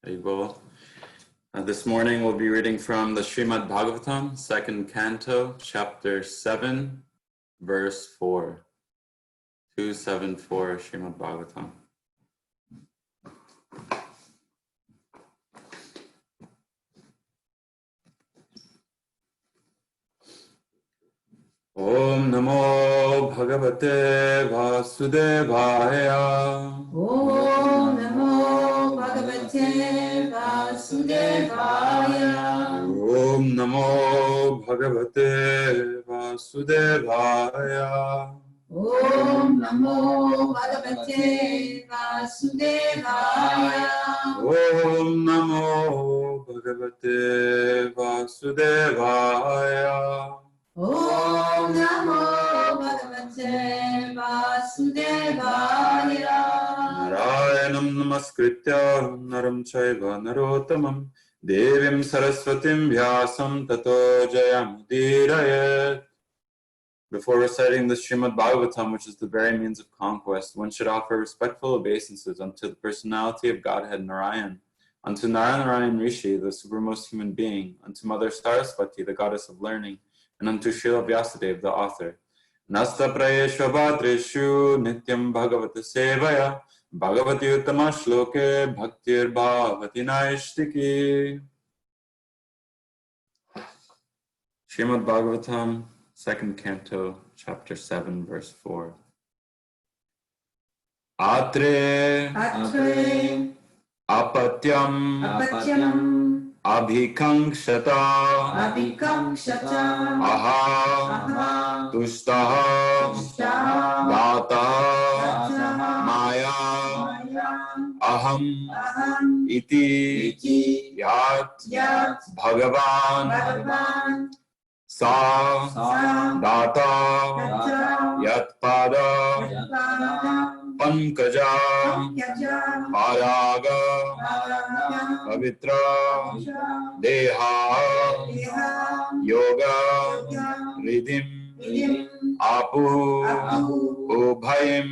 Haribol. This morning we'll be reading from the Srimad Bhagavatam, second canto, chapter 7, verse 4. 274 Srimad Bhagavatam. Om Namo Bhagavate Vasudevaya. Om Namo Bhagavate Vasudevaya. Om Namo Bhagavate Vasudevaya. Om Namo Bhagavate Vasudevaya. Om Namo Bhagavate Vasudevaya. Om Namo Bhagavate Vasudevaya. Narayanam namaskritya naram chaiva narottamam devim saraswatim vyasam tato jayamudirayat. Before reciting the Srimad Bhagavatam, which is the very means of conquest, one should offer respectful obeisances unto the personality of Godhead Narayan, unto Narayan Rishi, the supermost human being, unto Mother Saraswati, the goddess of learning, and unto Srila Vyasadeva, the author. Nasta prayeshu bhadreshu nityam bhagavata sevaya bhagavati uttama shloke bhaktir bhavati naishtiki. Srimad Bhagavatam, second canto, chapter 7, verse 4. Atre apatyam abhikankshata aha tushtaha dataha maya aham iti yat bhagavan sa data yat pada pankaja paraga pavitra deha yoga ridim apu ubhayim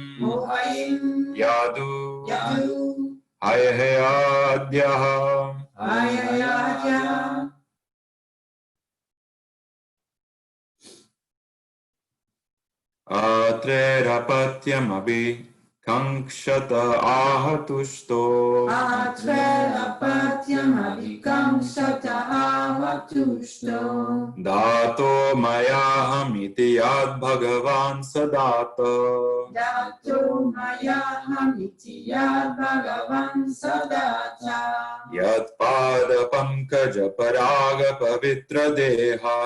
yadu hayahayadyaha. Atrerapatyam abhikankshata ahatushto dato mayahamiti yad bhagavan sadata yat pada pankaja paraga pavitra deha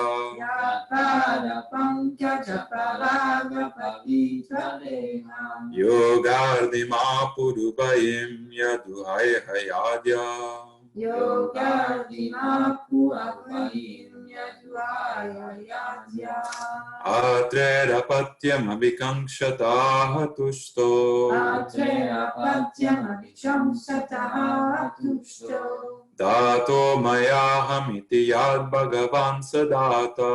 yogardhima purubhayim yaduhai hayadya. Atrerapatyam abhikankshata hatushto dato mayahamiti yad bhagavan sadata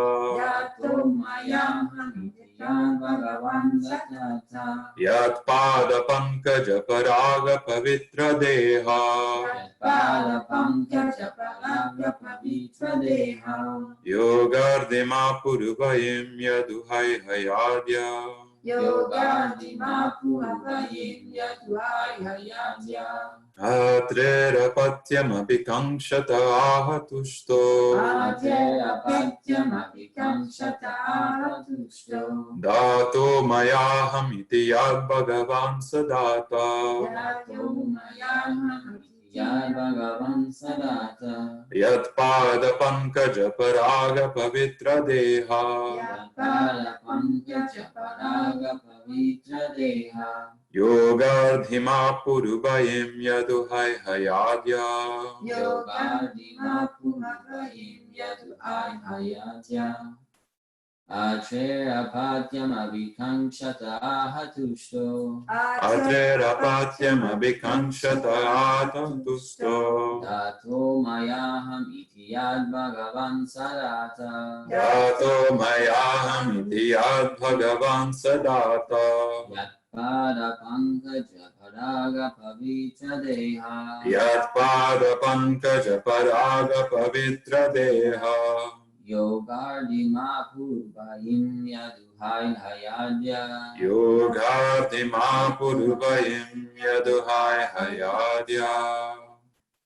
yat pada pankaja paraga pavitra deha yogardhima purubhayim yaduhai hayadya. Atrerapatyam abhikankshata ahatushto dato mayahamiti yad bhagavan sadata yat pada pankaja paraga pavitra deha yogardhima purubhayim yaduhai hayadya. Atrerapatyam abhikankshata ahatushto Atrerapatyam abhikankshata ahatushto dato mayaham iti yad bhagavan sadata dato mayaham iti yad bhagavan sadata yat pada pankaja paraga pavitra deha. Yat pada pankaja paraga pavitra deha. Yogardhima purvayim yaduhai hayadya. Yogadhima purvayim yaduhai hayadya.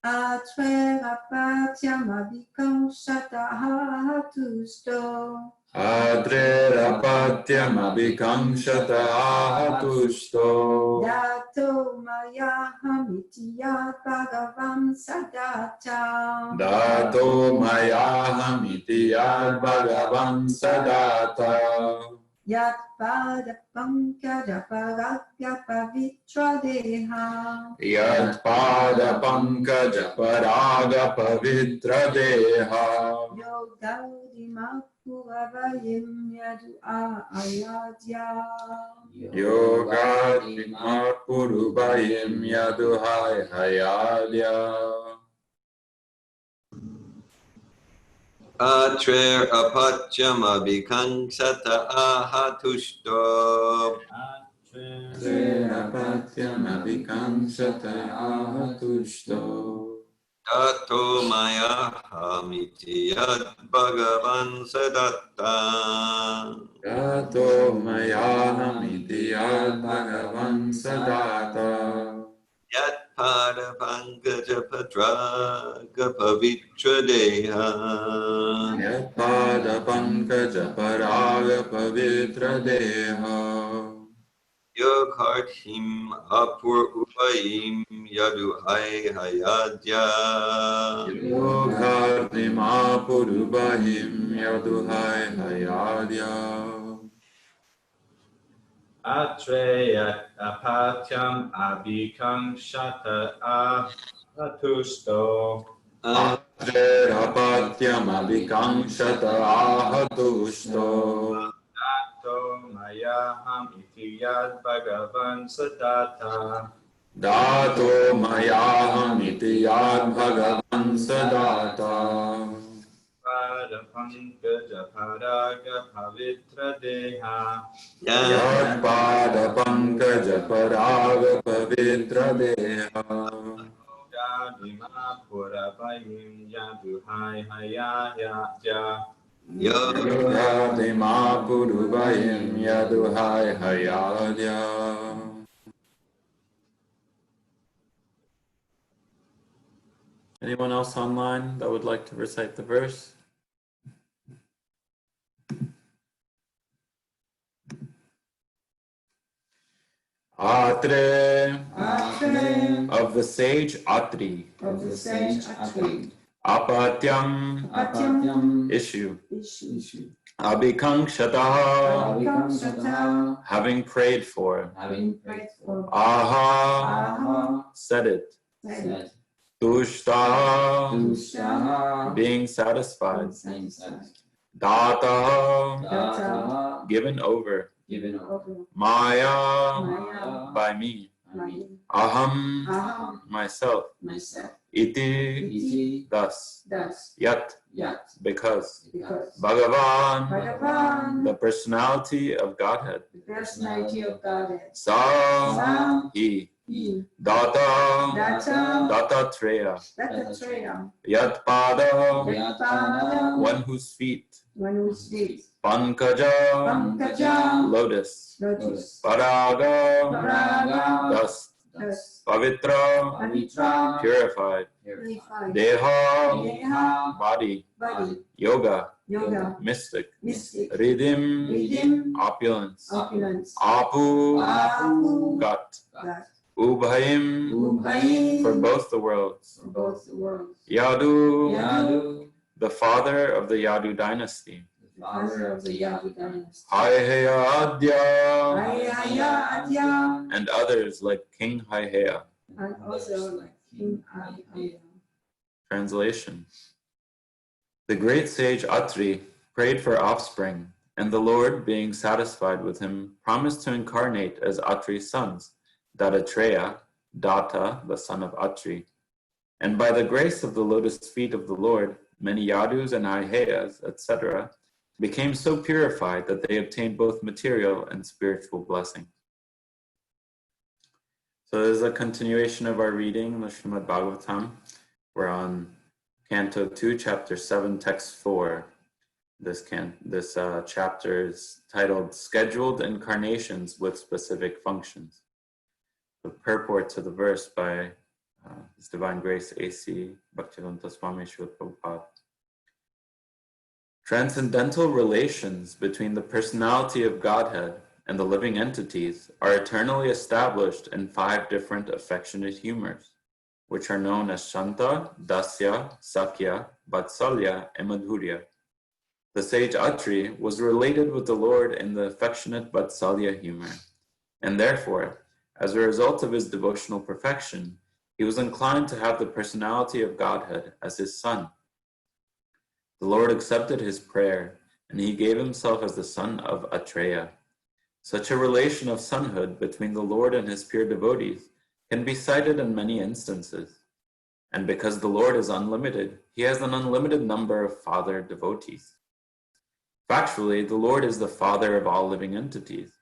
Atrerapatyamabhikam shatahatusto. Adrerapatyam abhikaṅśata ahatushto. Dato mayahamiti yad bhagavan sadata. Dato mayahamiti yad bhagavan sadata. Yat pada pankaja paragya pavitra deha. Yat pada pankaja paraga pavitra deha. Yogaudima purvayim yadu ayadya. Yogadhima purvayim yaduhai hayadya. Atre apatyam abhikaṅsata ahatushto. Adrerapatyam abhikaṅsata ahatushto. Dato maya hamiti yad bhagavan sadatta. Dato mayahamiti yad bhagavan sadata. Yat pada pankaja padraga pavitra deha. Yat pada pankaja paraga pavitra deha. Yogardhim apurvayim yaduhai hayadya. Yogadhima purvayim yaduhai hayadya. Atreyat apatyam abhikaṅsata ahatusto. Adrerapatyam abhikaṅsata ahatushto. Dato mayaham iti yad bhagavan sadata. Dato mayahamiti yad bhagavan sadata. Pada pankaja paraga pavitra deha. Yat pada pankaja paraga pavitra deha. Yogadhima purvayim yaduhai hayadya. Yogadhima purvayim yaduhai hayadya. Anyone else online that would like to recite the verse? Atre, Atre of the sage Atri. of the sage Atri. Apatyam, Apatyam issue. Issue. Abhikaṅsataha, Abhikaṅsata. having prayed for. Having prayed for. Aha, Aha. said it. Said. Tushtaha, Tushaha. being satisfied. Being satisfied. Dataha, Data. given over. Given over. Over. Maya, Maya. by me. Mine. Aham, Aham. myself. Myself. Iti, Iti. thus. Thus. Yat, Yat. because. Because. Bhagavan, Bhagavan. the personality of Godhead. The personality of Godhead. Sa, he. He. Data, Data. Datatreya. Datatreya. Yatpada, Yatpada. one whose feet. One whose feet. Pankaja, Pankaja. lotus. Lotus. Paraga, Paraga. dust. Dust. Pavitra, Pavitra. purified. Purified. Deha, Deha. body. Body. Yoga, Yoga. mystic. Mystic. Ridim, Rhythm. opulence. Opulence. Apu, Apu. gut. God. Ubhayim, Ubhayim. for both the worlds. For both the worlds. Yadu, Yadu. the father of the Yadu dynasty. The father of the Yadu dynasty. Haiheya Adya, Haya Adya. and others like King Haiheya. And also like King Aya. Translation. The great sage Atri prayed for offspring, and the Lord, being satisfied with him, promised to incarnate as Atri's sons, Datatreya, Data, the son of Atri. And by the grace of the lotus feet of the Lord, many Yadus and Haiheyas, etc., became so purified that they obtained both material and spiritual blessing. So this is a continuation of our reading in the Srimad Bhagavatam. We're on Canto 2, Chapter 7, Text 4. This chapter is titled Scheduled Incarnations with Specific Functions. The purport to the verse by His Divine Grace A.C. Bhaktivedanta Swami Srila Prabhupada. Transcendental relations between the personality of Godhead and the living entities are eternally established in 5 different affectionate humors, which are known as Shanta, Dasya, Sakya, Vatsalya, and Madhurya. The sage Atri was related with the Lord in the affectionate Vatsalya humor, and therefore, as a result of his devotional perfection, he was inclined to have the personality of Godhead as his son. The Lord accepted his prayer, and he gave himself as the son of Atreya. Such a relation of sonhood between the Lord and his pure devotees can be cited in many instances. And because the Lord is unlimited, he has an unlimited number of father devotees. Factually, the Lord is the father of all living entities,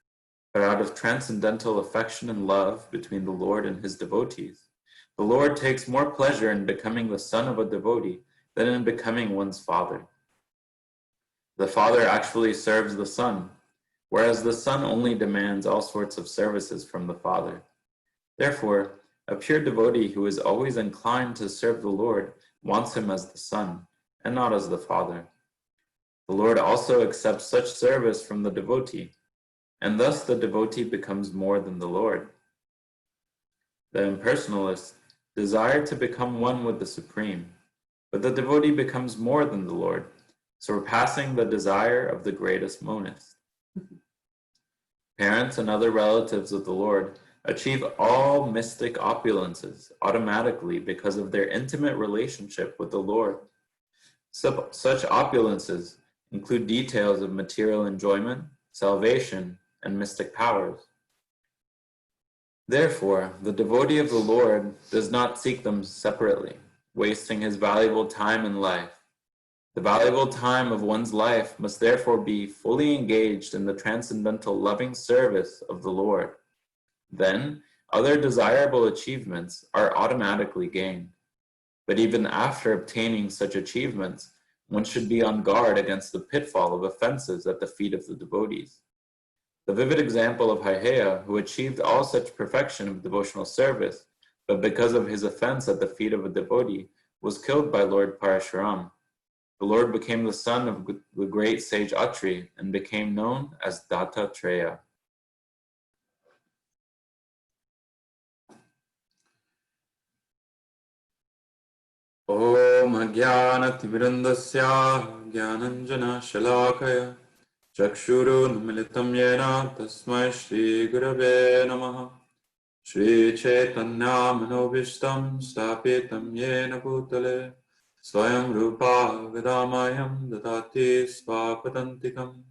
but out of transcendental affection and love between the Lord and his devotees, the Lord takes more pleasure in becoming the son of a devotee than in becoming one's father. The father actually serves the son, whereas the son only demands all sorts of services from the father. Therefore, a pure devotee who is always inclined to serve the Lord wants him as the son, and not as the father. The Lord also accepts such service from the devotee, and thus the devotee becomes more than the Lord. The impersonalists desire to become one with the Supreme, but the devotee becomes more than the Lord, surpassing the desire of the greatest monist. Parents and other relatives of the Lord achieve all mystic opulences automatically because of their intimate relationship with the Lord. Such opulences include details of material enjoyment, salvation, and mystic powers. Therefore, the devotee of the Lord does not seek them separately, wasting his valuable time in life. The valuable time of one's life must therefore be fully engaged in the transcendental loving service of the Lord. Then, other desirable achievements are automatically gained. But even after obtaining such achievements, one should be on guard against the pitfall of offenses at the feet of the devotees. The vivid example of Haiheya, who achieved all such perfection of devotional service, but because of his offense at the feet of a devotee, was killed by Lord Parashuram. The Lord became the son of the great sage Atri and became known as Dattatreya. Om Ajnanatimirandasya Jnananjana Shalakaya Chakshurunmilitam Yena Tasmai Shri Gurave Namaha Shri Chaitanya Manobishtam Stapitam Yena Bhutale Swayam Rupa Vedamayam Dadati Svapadantikam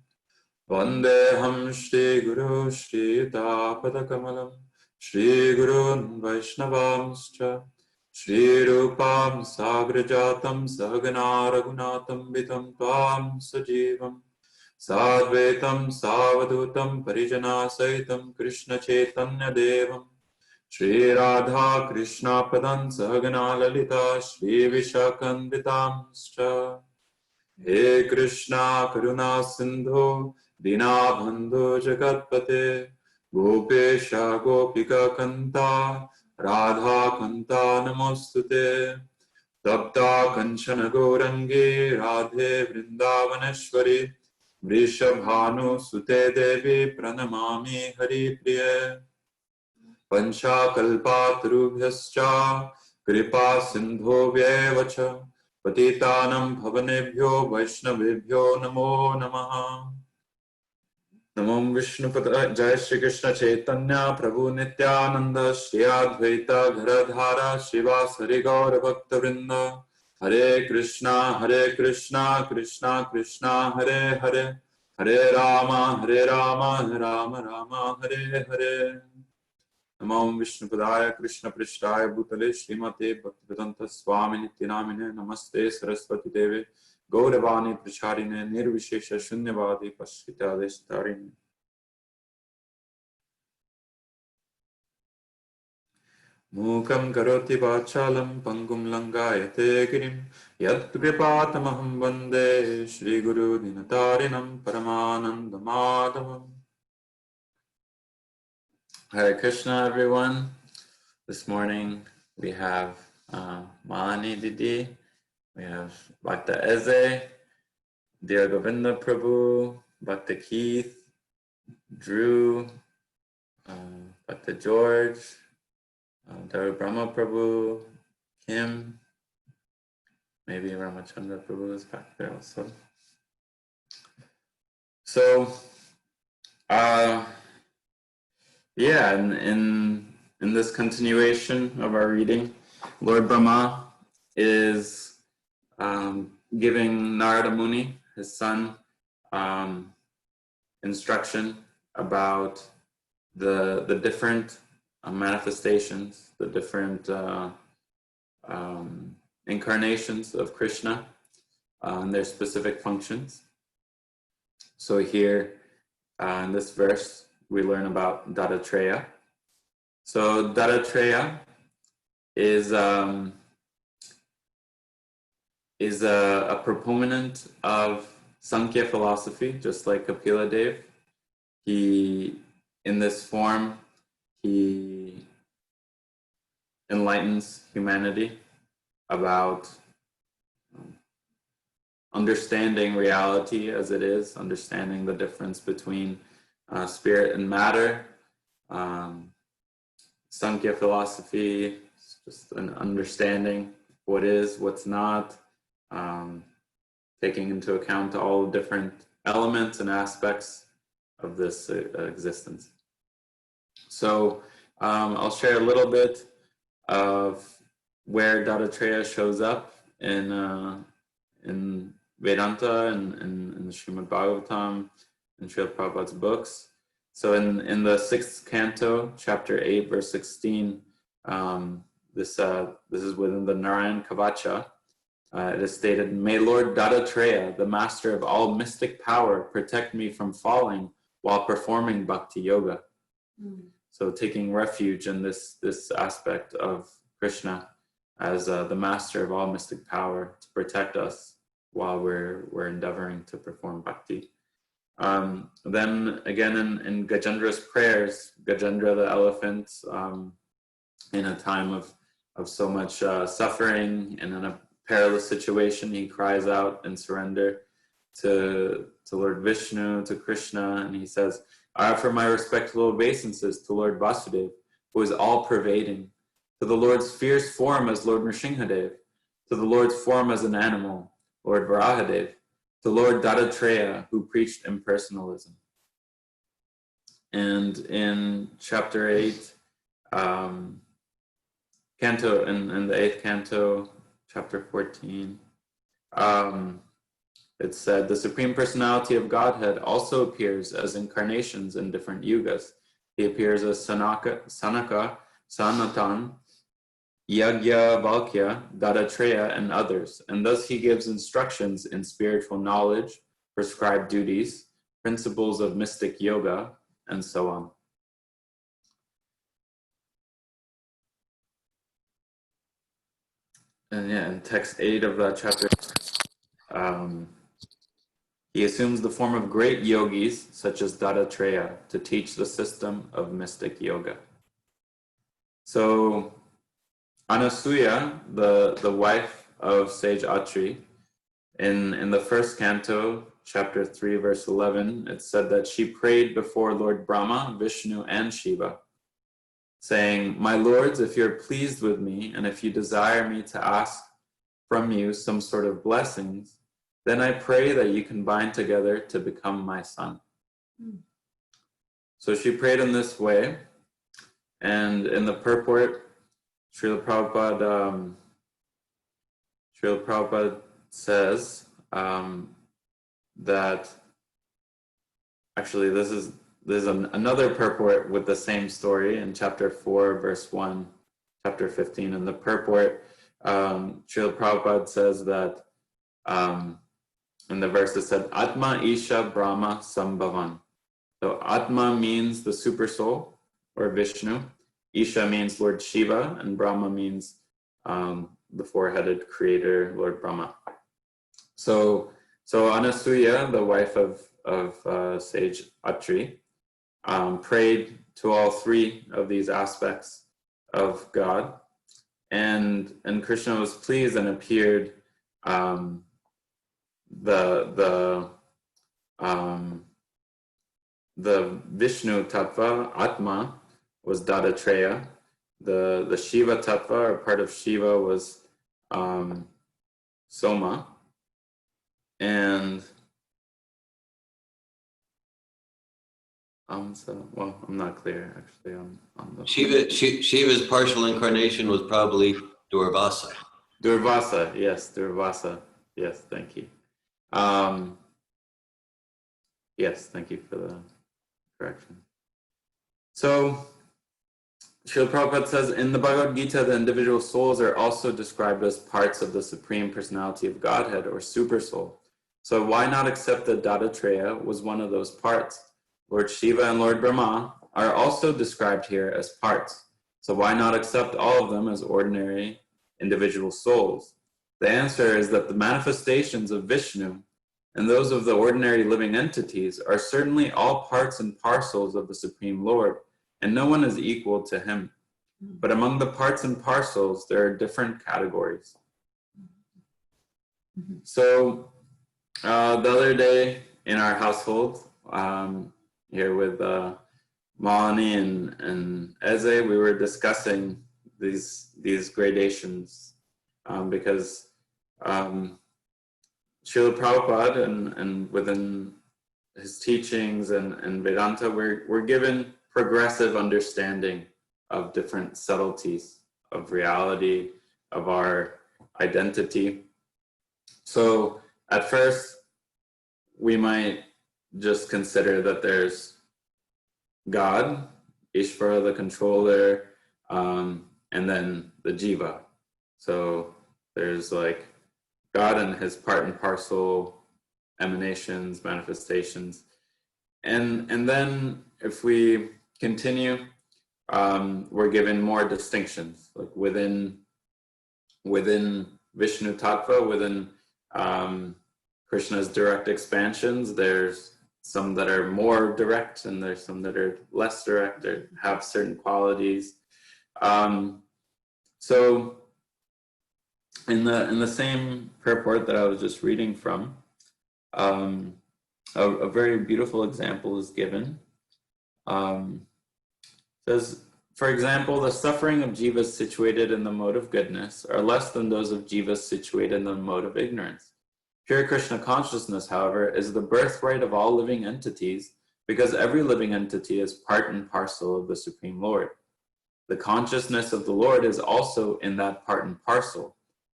Vandeham Shri Guru Shri Yuta Padakamalam Shri Gurun Vaishnavamscha Shri Rupam Sagrajatam Sahagana Raghunatam Vitam Tvam Sajivam Sadvetam Savadutam Parijana Saitam Krishna Chaitanya Devam Shri Radha Krishna Padan Sahagana Lalita Shri Vishakanditamscha He Krishna Karuna Sindhu Dinabandhu Jagatpate Gopesha Gopika Kanta Radha Kanta Namostute Tapta Kanchana Gaurangi Radhe Vrindavaneshwari Vrishabhanu Sute Devi Pranamami Hari Priye Pancha Kalpatarubhyascha Kripa Sindho Vyevacha Patitanam Bhavanebhyo Vaishnavebhyo Namo Namaha Namo Vishnu Padaya Jai Shri Krishna Chaitanya Prabhu Nityananda Shri Advaita Garadhara Shivasari Gaura Bhakta Vrinda Hare Krishna Krishna Krishna Hare Hare Hare Rama Rama Rama Hare Hare Namo Vishnu Padaya Krishna Prishtaya Bhutale Srimate Bhaktivedanta Swami Nityanamine Namaste Saraswati Deve Gauravani Pracharine Nirvishesha Shunyavadi Pasvitadeshtarine. Mukam karoti vachalam pangum langayate girim yat kripatamaham vande Shri Guru Dinatarinam Paramananda Madhavam. Hare Krishna, everyone. This morning we have Malani Didi, we have Bhakta Eze, Dear Govinda Prabhu, Bhakta Keith, Drew, Bhakta George, Dara Brahma Prabhu, Kim, maybe Ramachandra Prabhu is back there also. So, in this continuation of our reading, Lord Brahma is giving Narada Muni, his son, instruction about the different manifestations, the different incarnations of Krishna and their specific functions. So here in this verse, we learn about Dattatreya. So Dattatreya is a proponent of Sankhya philosophy, just like Kapila Dev. He, in this form, he enlightens humanity about understanding reality as it is, understanding the difference between spirit and matter. Sankhya philosophy is just an understanding what is, what's not, taking into account all different elements and aspects of this existence. So I'll share a little bit of where Dattatreya shows up in Vedanta and in the Srimad Bhagavatam and Srila Prabhupada's books. So in the 6th canto, chapter 8, verse 16, this is within the Narayan Kavacha. It is stated, "May Lord Dattatreya, the master of all mystic power, protect me from falling while performing bhakti yoga." So taking refuge in this aspect of Krishna as the master of all mystic power to protect us while we're endeavoring to perform bhakti. Then again in Gajendra's prayers, Gajendra the elephant, in a time of so much suffering and in a perilous situation, he cries out in surrender to Lord Vishnu, to Krishna, and he says, "I offer my respectful obeisances to Lord Vasudev, who is all-pervading, to the Lord's fierce form as Lord Nrsimhadev, to the Lord's form as an animal, Lord Varahadev, to Lord Dattatreya, who preached impersonalism." And in chapter 8, canto, in the 8th canto, chapter 14, it said, "The Supreme Personality of Godhead also appears as incarnations in different yugas. He appears as Sanaka, Sanatan, Yajnavalkya, Dattatreya, and others, and thus he gives instructions in spiritual knowledge, prescribed duties, principles of mystic yoga, and so on." And in text 8 of that chapter, he assumes the form of great yogis, such as Dattatreya, to teach the system of mystic yoga. So Anasuya, the wife of sage Atri, in the 1st canto, chapter 3, verse 11, it said that she prayed before Lord Brahma, Vishnu, and Shiva, saying, "My lords, if you're pleased with me, and if you desire me to ask from you some sort of blessings, then I pray that you can bind together to become my son." So she prayed in this way, and in the purport, Srila Prabhupada says that actually this is another purport with the same story in chapter 4, verse 1, chapter 15. In the purport, Srila Prabhupada says that in the verse it said, "Atma Isha Brahma Sambhavan." So Atma means the super soul, or Vishnu. Isha means Lord Shiva, and Brahma means the four-headed creator, Lord Brahma. So Anasuya, the wife of sage Atri, prayed to all three of these aspects of God, and Krishna was pleased and appeared. The Vishnu Tattva, Atma, was Datatreya. The Shiva Tattva, or part of Shiva, was Soma. And I'm not clear actually on the Shiva's partial incarnation was probably Durvasa. Durvasa, yes, Durvasa. Yes, thank you. Yes, thank you for the correction. So, Srila Prabhupada says, in the Bhagavad Gita, the individual souls are also described as parts of the Supreme Personality of Godhead, or Super Soul. So why not accept that Datatreya was one of those parts? Lord Shiva and Lord Brahma are also described here as parts. So why not accept all of them as ordinary individual souls? The answer is that the manifestations of Vishnu and those of the ordinary living entities are certainly all parts and parcels of the Supreme Lord, and no one is equal to him. But among the parts and parcels, there are different categories. So the other day in our household, here with Malani and Eze, we were discussing these gradations because Srila Prabhupada and within his teachings and Vedanta, we're given progressive understanding of different subtleties of reality, of our identity. So at first, we might just consider that there's God, Ishvara, the controller, and then the Jiva. So there's like God and his part and parcel emanations, manifestations. And then if we continue, we're given more distinctions, like within Vishnu Tattva, within Krishna's direct expansions, there's some that are more direct and there's some that are less direct or have certain qualities. So in the same purport that I was just reading from, a very beautiful example is given. Says, for example, the suffering of jivas situated in the mode of goodness are less than those of jivas situated in the mode of ignorance. Pure Krishna consciousness, however, is the birthright of all living entities, because every living entity is part and parcel of the Supreme Lord. The consciousness of the Lord is also in that part and parcel,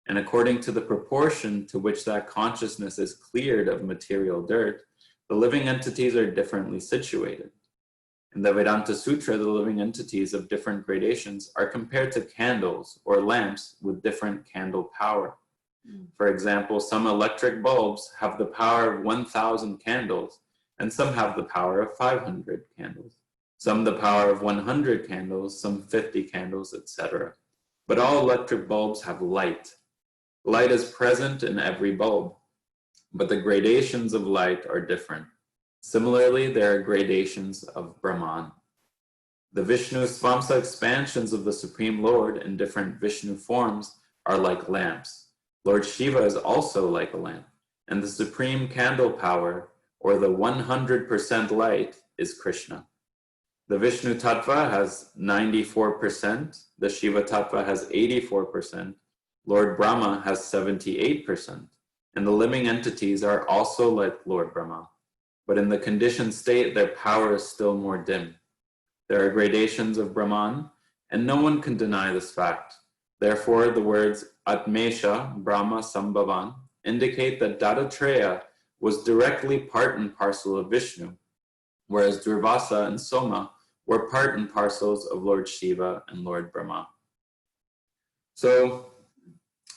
and according to the proportion to which that consciousness is cleared of material dirt, the living entities are differently situated. In the Vedanta Sutra, the living entities of different gradations are compared to candles or lamps with different candle power. For example, some electric bulbs have the power of 1,000 candles, and some have the power of 500 candles. Some the power of 100 candles, some 50 candles, etc. But all electric bulbs have light. Light is present in every bulb, but the gradations of light are different. Similarly, there are gradations of Brahman. The Vishnu Svamsa expansions of the Supreme Lord in different Vishnu forms are like lamps. Lord Shiva is also like a lamp, and the supreme candle power, or the 100% light, is Krishna. The Vishnu Tattva has 94%, the Shiva Tattva has 84%, Lord Brahma has 78%, and the living entities are also like Lord Brahma. But in the conditioned state, their power is still more dim. There are gradations of Brahman, and no one can deny this fact. Therefore, the words Atmesha Brahma Sambhavan indicate that Datatreya was directly part and parcel of Vishnu, whereas Durvasa and Soma were part and parcels of Lord Shiva and Lord Brahma. So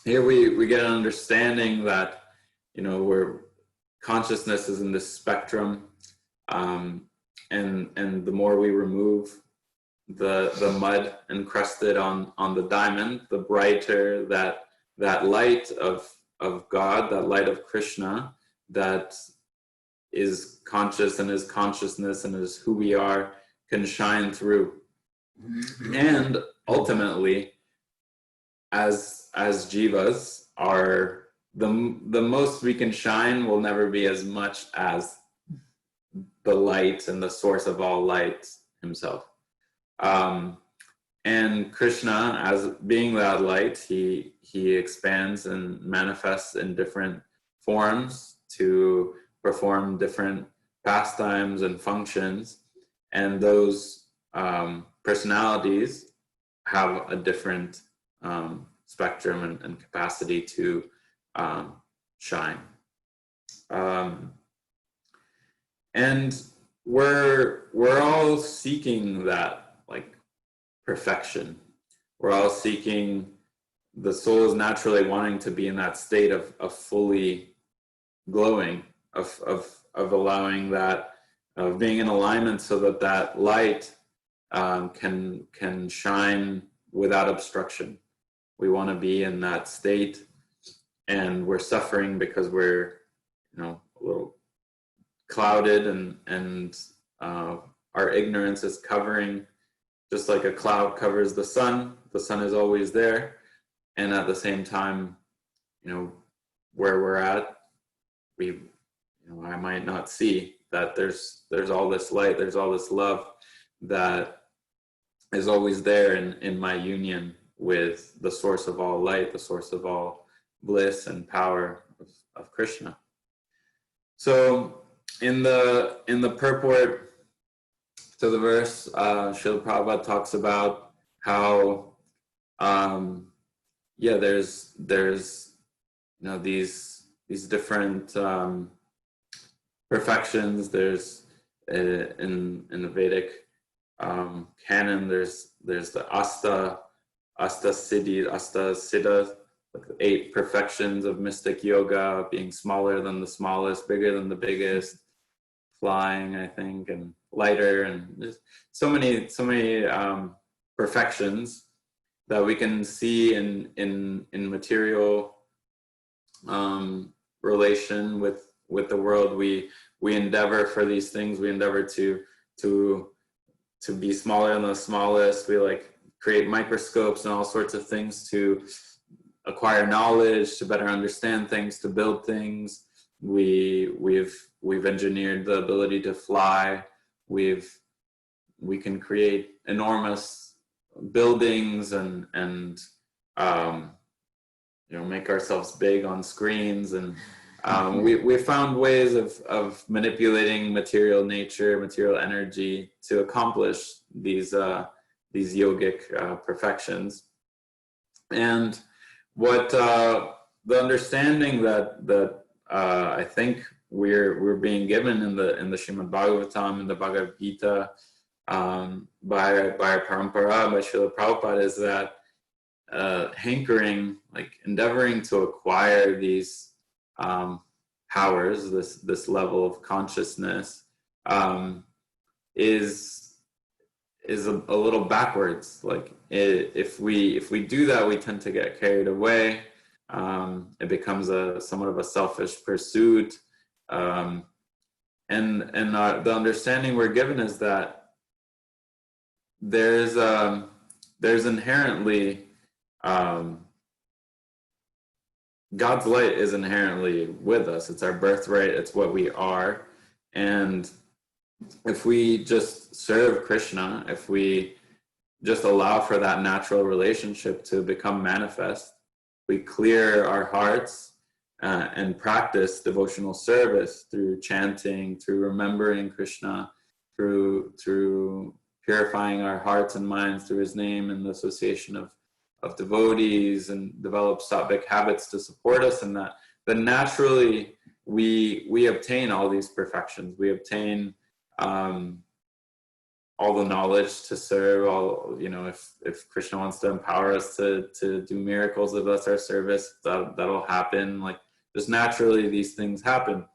here we get an understanding that, where consciousness is in this spectrum, and the more we remove the mud encrusted on the diamond, the brighter that light of God, that light of Krishna, that is conscious and is consciousness and is who we are, can shine through. And ultimately, as jivas, are the most we can shine will never be as much as the light and the source of all light himself. And Krishna, as being that light, he expands and manifests in different forms to perform different pastimes and functions, and those personalities have a different spectrum and capacity to shine. And we're all seeking that, like, perfection. We're all seeking, the soul is naturally wanting to be in that state of fully glowing, of allowing that, of being in alignment, so that light can shine without obstruction. We want to be in that state, and we're suffering because we're, a little clouded, and our ignorance is covering, just like a cloud covers the sun. The sun is always there, and at the same time, where we're at, I might not see that there's all this light, there's all this love that is always there in my union with the source of all light, the source of all bliss and power of Krishna. So in the purport to the verse, Srila Prabhupada talks about how there's these different perfections. There's in the Vedic canon, there's the Asta Siddha, like the 8 perfections of mystic yoga, being smaller than the smallest, bigger than the biggest, flying, I think, and lighter, and there's so many perfections that we can see in material relation with the world. We endeavor for these things. We endeavor to be smaller than the smallest. We create microscopes and all sorts of things to acquire knowledge, to better understand things, to build things. We've engineered the ability to fly. We can create enormous buildings and make ourselves big on screens, and we found ways of manipulating material nature, material energy, to accomplish these yogic perfections. And what the understanding that I think we're being given in the Srimad Bhagavatam, in the Bhagavad Gita, by our parampara, by Srila Prabhupada, is that hankering, endeavoring to acquire these powers, this level of consciousness, is a little backwards. If we do that, we tend to get carried away. It becomes somewhat of a selfish pursuit, and the understanding we're given is that there's inherently God's light is inherently with us. It's our birthright. It's what we are. And if we just serve Krishna, if we just allow for that natural relationship to become manifest, we clear our hearts and practice devotional service through chanting, through remembering Krishna, through purifying our hearts and minds through his name and the association of devotees, and develop sattvic habits to support us in that, then naturally we obtain all these perfections. We obtain all the knowledge to serve. If Krishna wants to empower us to do miracles of us, our service, that'll happen. Just naturally these things happen,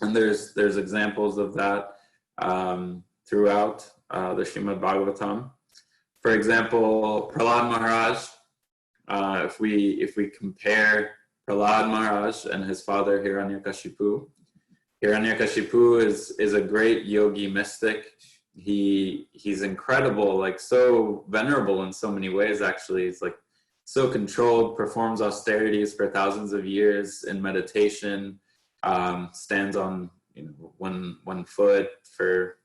and there's examples of that throughout the Srimad Bhagavatam. For example, Prahlad Maharaj, if we compare Prahlad Maharaj and his father Hiranyakashipu, Hiranyakashipu is a great yogi mystic. He's incredible, like so venerable in so many ways. Actually, he's like so controlled, performs austerities for thousands of years in meditation, stands on one foot for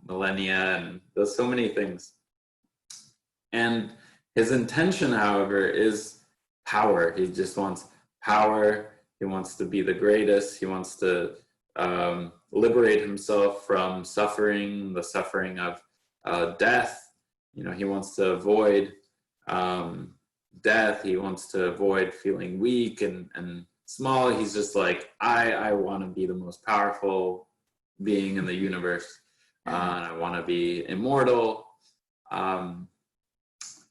millennia, and does so many things. And his intention, however, is power. He just wants power. He wants to be the greatest. He wants to liberate himself from suffering, the suffering of death. He wants to avoid death. He wants to avoid feeling weak and small. He's just like, I want to be the most powerful being in the universe. And I want to be immortal.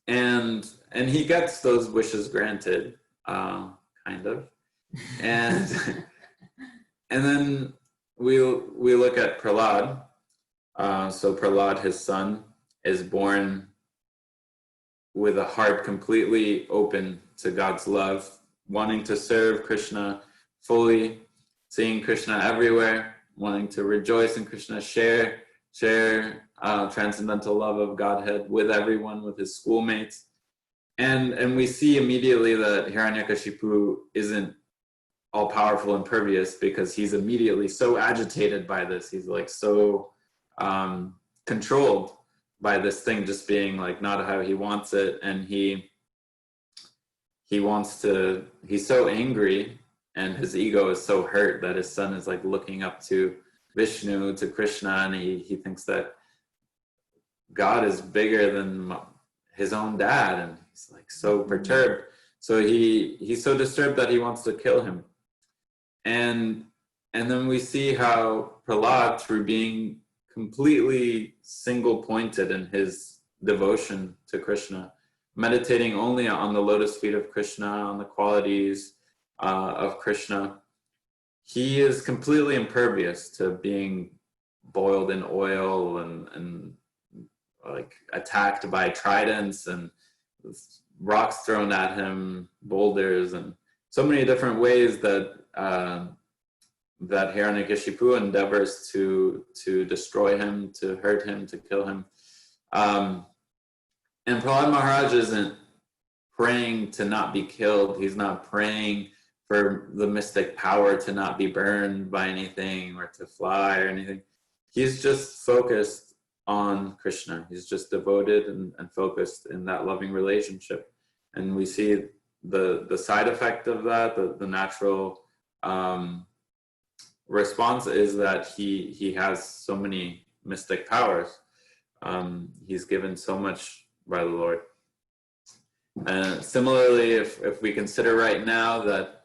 And he gets those wishes granted, kind of. And then we look at Prahlad. So Prahlad, his son, is born with a heart completely open to God's love, wanting to serve Krishna fully, seeing Krishna everywhere, wanting to rejoice in Krishna, share transcendental love of Godhead with everyone, with his schoolmates. And we see immediately that Hiranyakashipu isn't all-powerful and impervious, because he's immediately so agitated by this. He's like so controlled by this thing just being like not how he wants it, and he's so angry, and his ego is so hurt that his son is like looking up to Vishnu, to Krishna, and he thinks that God is bigger than his own dad, and he's like so perturbed. So he's so disturbed that he wants to kill him. And then we see how Prahlad, through being completely single-pointed in his devotion to Krishna, meditating only on the lotus feet of Krishna, on the qualities of Krishna, he is completely impervious to being boiled in oil and like attacked by tridents and rocks thrown at him, boulders, and so many different ways that Hiranyakashipu endeavors to destroy him, to hurt him, to kill him. And Prahlad Maharaj isn't praying to not be killed. He's not praying for the mystic power to not be burned by anything or to fly or anything. He's just focused on Krishna. He's just devoted and focused in that loving relationship. And we see the side effect of that, the natural response is that he has so many mystic powers. He's given so much by the Lord. Similarly, if we consider right now that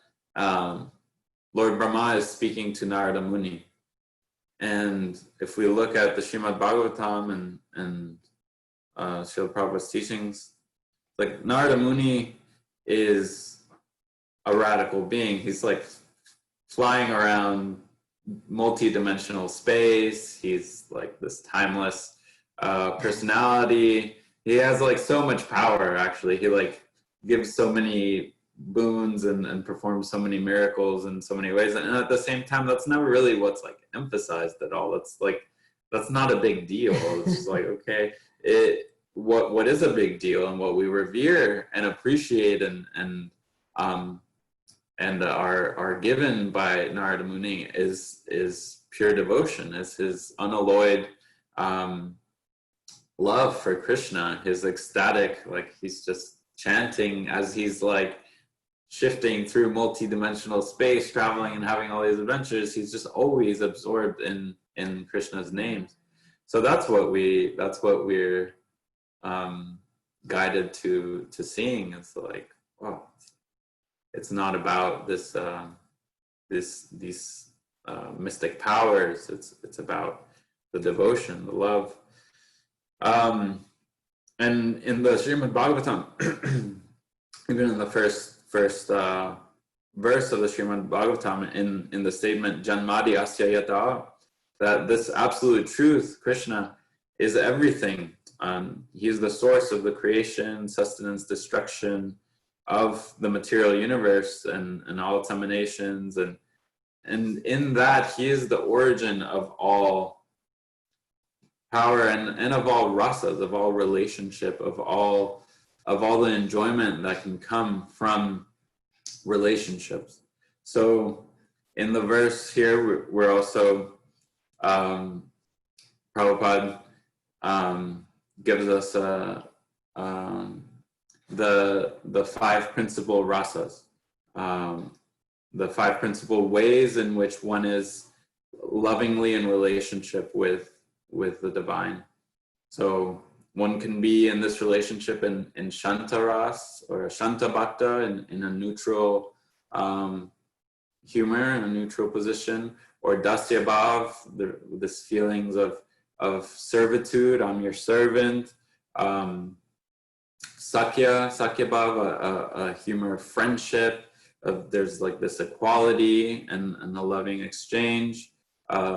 Lord Brahma is speaking to Narada Muni, and if we look at the Srimad Bhagavatam and Srila Prabhupada's teachings, like Narada Muni is a radical being. He's like flying around multi-dimensional space. He's like this timeless personality. He has like so much power, actually. He like gives so many boons and performs so many miracles in so many ways. And at the same time, that's never really what's like emphasized at all. It's like, that's not a big deal. It's just like, okay, what is a big deal, and what we revere and appreciate and are given by Narada Muni is pure devotion, is his unalloyed love for Krishna, his ecstatic, like he's just chanting as he's like shifting through multi-dimensional space, traveling and having all these adventures. He's just always absorbed in Krishna's names. So that's what we're guided to seeing. It's like, wow, it's not about these mystic powers. It's about the devotion, the love. And in the Srimad Bhagavatam, even in the first verse of the Srimad Bhagavatam, in the statement Janmadi Asya Yata, that this absolute truth, Krishna, is everything He is the source of the creation, sustenance, destruction of the material universe and all its emanations, and in that he is the origin of all power and of all rasas, of all relationship, of all the enjoyment that can come from relationships. So in the verse here, we're also Prabhupada gives us the five principal rasas, the five principal ways in which one is lovingly in relationship with the divine. So one can be in this relationship in Shanta Ras or Shanta Bhakta, in a neutral humor, in a neutral position, or Dasya Bhav, this feelings of servitude, I'm your servant. Sakya Bhav, a humor of friendship, there's like this equality and a loving exchange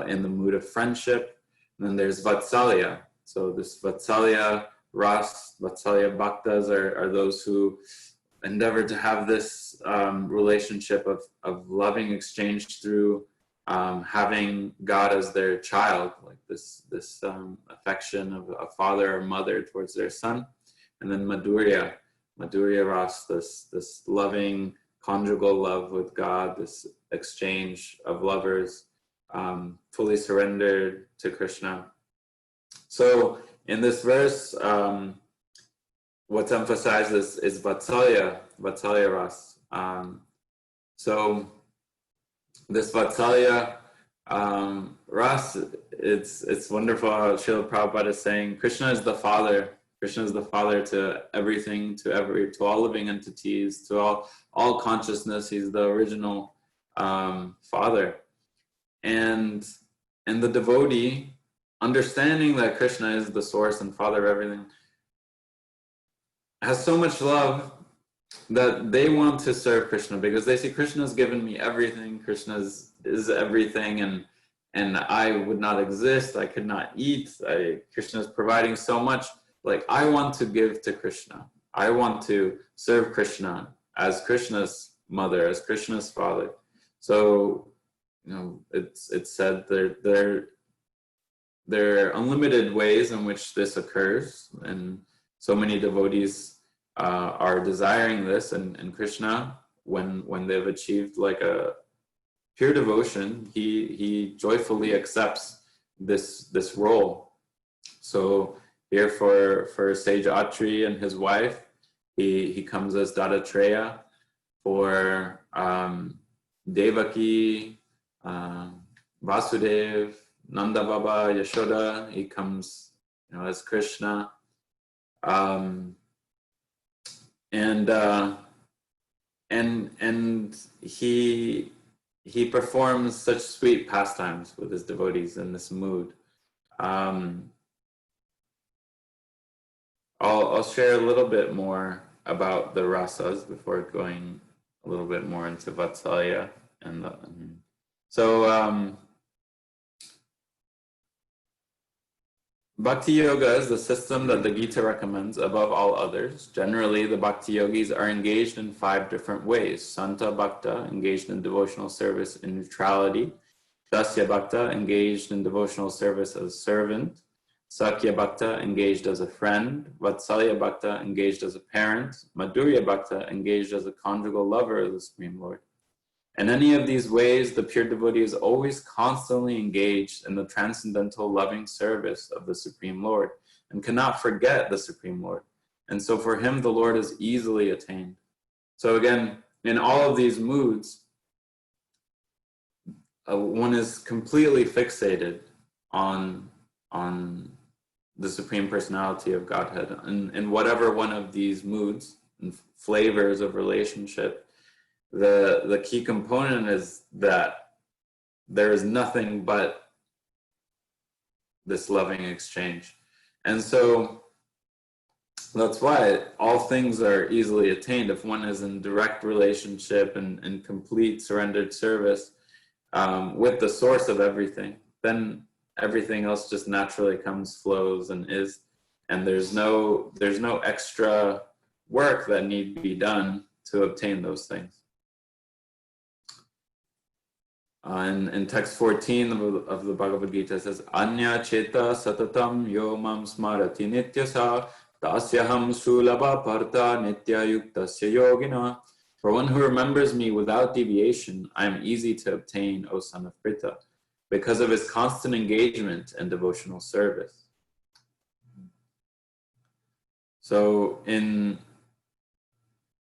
in the mood of friendship. And then there's Vatsalya. So this Vatsalya Ras, Vatsalya Bhaktas are those who endeavor to have this relationship of loving exchange through having God as their child, like this affection of a father or mother towards their son. And then Madhurya Ras, this loving conjugal love with God, this exchange of lovers, fully surrendered to Krishna. So in this verse, what's emphasized is Vatsalya Ras. So this Vatsalya Ras, it's wonderful how Srila Prabhupada is saying Krishna is the father. Krishna is the father to everything, to all living entities, to all consciousness. He's the original father. And the devotee, understanding that Krishna is the source and father of everything, has so much love that they want to serve Krishna because they see Krishna's given me everything. Krishna is everything, and I would not exist. I could not eat. Krishna is providing so much. Like, I want to give to Krishna. I want to serve Krishna as Krishna's mother, as Krishna's father. So, it's said there are unlimited ways in which this occurs, and so many devotees are desiring this, and Krishna, when they've achieved like a pure devotion, he joyfully accepts this role. So here for Sage Atri and his wife, he comes as Dattatreya. For Devaki, Vasudev, Nanda Baba, Yashoda, he comes as Krishna. And he performs such sweet pastimes with his devotees in this mood. I'll share a little bit more about the rasas before going a little bit more into Vatsalya. Bhakti Yoga is the system that the Gita recommends above all others. Generally, the Bhakti Yogis are engaged in 5 different ways. Santa Bhakta, engaged in devotional service in neutrality. Dasya Bhakta, engaged in devotional service as a servant. Sakya Bhakta, engaged as a friend. Vatsalya Bhakta, engaged as a parent. Madhurya Bhakta, engaged as a conjugal lover of the Supreme Lord. In any of these ways, the pure devotee is always constantly engaged in the transcendental loving service of the Supreme Lord and cannot forget the Supreme Lord. And so for him, the Lord is easily attained. So again, in all of these moods, one is completely fixated on the Supreme Personality of Godhead. In whatever one of these moods and flavors of relationship, the key component is that there is nothing but this loving exchange. And so that's why all things are easily attained. If one is in direct relationship and complete surrendered service with the source of everything, then everything else just naturally comes, flows, and is. there's no extra work that need to be done to obtain those things. In text 14 of the Bhagavad Gita, it says, Anya cheta satatam yo mam smarati nityasa tasyaham sulabha parta nitya yuktasya yogina. For one who remembers me without deviation, I am easy to obtain, O son of Pritha, because of his constant engagement and devotional service. So in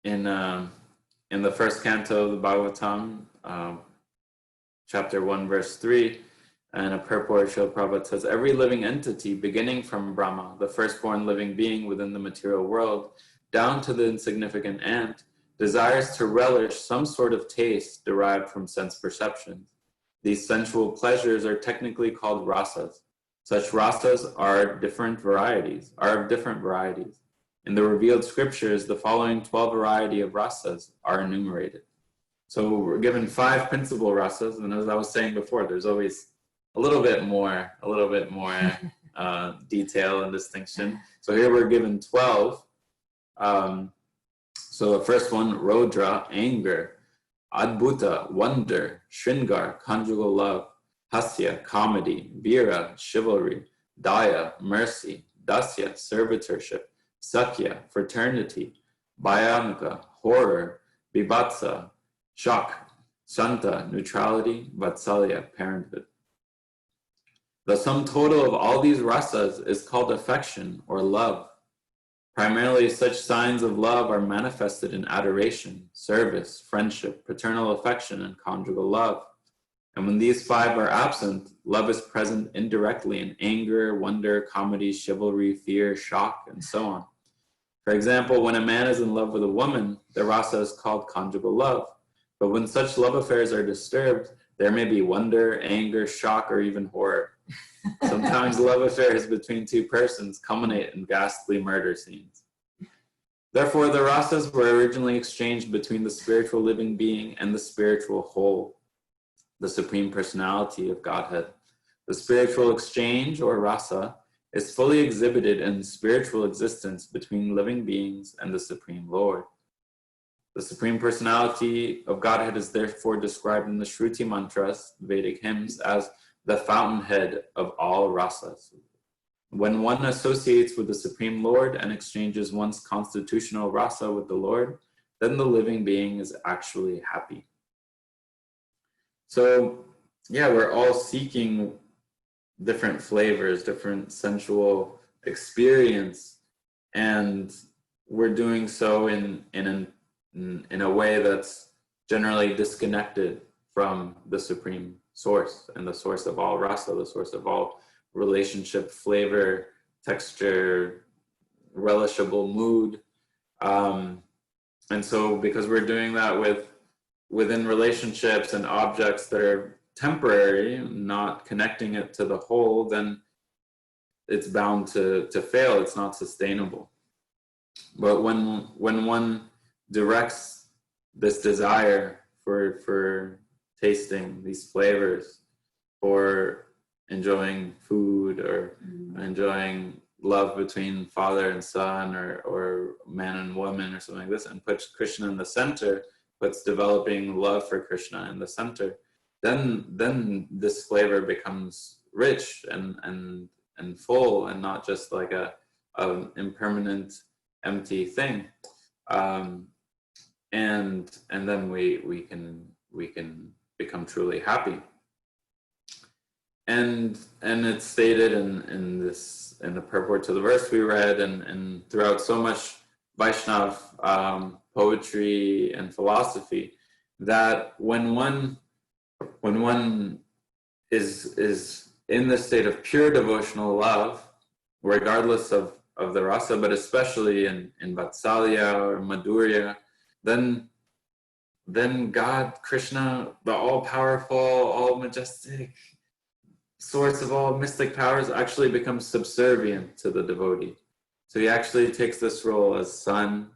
the first canto of the Bhagavatam, chapter 1, verse 3, and a purport, Srila Prabhupada says, every living entity, beginning from Brahma, the firstborn living being within the material world, down to the insignificant ant, desires to relish some sort of taste derived from sense perceptions. These sensual pleasures are technically called rasas. Such rasas are of different varieties. In the revealed scriptures, the following 12 variety of rasas are enumerated. So we're given 5 principal rasas, and as I was saying before, there's always a little bit more detail and distinction. So here we're given 12. So the first one, Rodra, anger, Adbhuta, wonder, Shringar, conjugal love, Hasya, comedy, Vira, chivalry, Daya, mercy, Dasya, servitorship, Sakya, fraternity, Bhayamika, horror, Bibhatsa, shock, Santa, neutrality, Vatsalya, parenthood. The sum total of all these rasas is called affection or love. Primarily, such signs of love are manifested in adoration, service, friendship, paternal affection, and conjugal love. And when these 5 are absent, love is present indirectly in anger, wonder, comedy, chivalry, fear, shock, and so on. For example, when a man is in love with a woman, the rasa is called conjugal love. But when such love affairs are disturbed, there may be wonder, anger, shock, or even horror. Sometimes love affairs between 2 persons culminate in ghastly murder scenes. Therefore, the rasas were originally exchanged between the spiritual living being and the spiritual whole, the Supreme Personality of Godhead. The spiritual exchange, or rasa, is fully exhibited in spiritual existence between living beings and the Supreme Lord. The Supreme Personality of Godhead is therefore described in the Shruti mantras, Vedic hymns, as the fountainhead of all rasas. When one associates with the Supreme Lord and exchanges one's constitutional rasa with the Lord, then the living being is actually happy. So, yeah, we're all seeking different flavors, different sensual experience, and we're doing so in a way that's generally disconnected from the Supreme Source and the source of all rasa, the source of all relationship, flavor, texture, relishable mood. And so because we're doing that within relationships and objects that are temporary, not connecting it to the whole, then it's bound to fail. It's not sustainable. But when one directs this desire for tasting these flavors, for enjoying food, or enjoying love between father and son, or man and woman, or something like this, and puts Krishna in the center, puts developing love for Krishna in the center, then this flavor becomes rich and full, and not just like an impermanent, empty thing. And then we can become truly happy. And it's stated in the purport to the verse we read, and throughout so much Vaishnav poetry and philosophy, that when one is in the state of pure devotional love, regardless of the rasa, but especially in Vatsalya or Madhurya, then God, Krishna, the all-powerful, all-majestic source of all mystic powers, actually becomes subservient to the devotee. So he actually takes this role as son,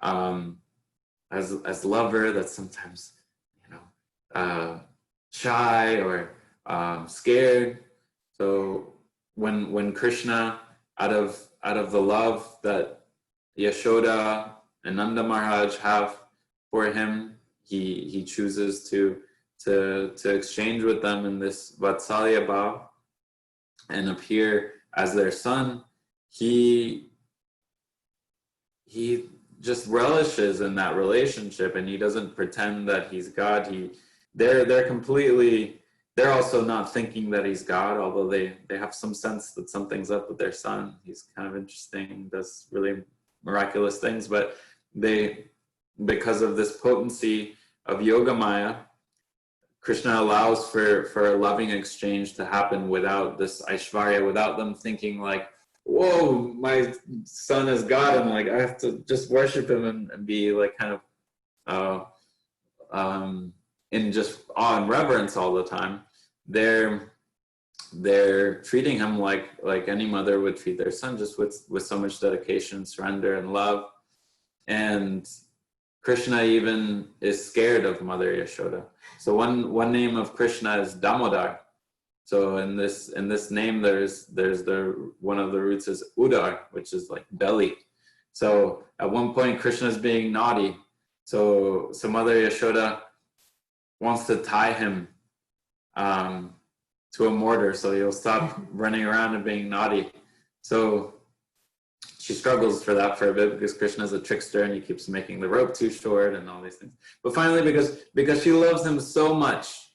as lover, that's sometimes, shy or scared. So when Krishna, out of the love that Yashoda and Nanda Maharaj have for him, he chooses to exchange with them in this Vatsalya Bhav and appear as their son. He just relishes in that relationship, and he doesn't pretend that he's God. They're also not thinking that he's God, although they have some sense that something's up with their son. He's kind of interesting, does really miraculous things, but because of this potency of Yogamaya, Krishna allows for a loving exchange to happen without this Aishvarya, without them thinking like, whoa, my son is God, and like I have to just worship him and be like kind of in just awe and reverence all the time. They're treating him like any mother would treat their son, just with so much dedication, surrender, and love. And Krishna even is scared of Mother Yashoda. So one name of Krishna is Damodar. So in this name, there's the one of the roots is Udar, which is like belly. So at one point, Krishna is being naughty. So Mother Yashoda wants to tie him to a mortar so he'll stop running around and being naughty. So she struggles for that for a bit because Krishna is a trickster and he keeps making the rope too short and all these things. But finally, because she loves him so much,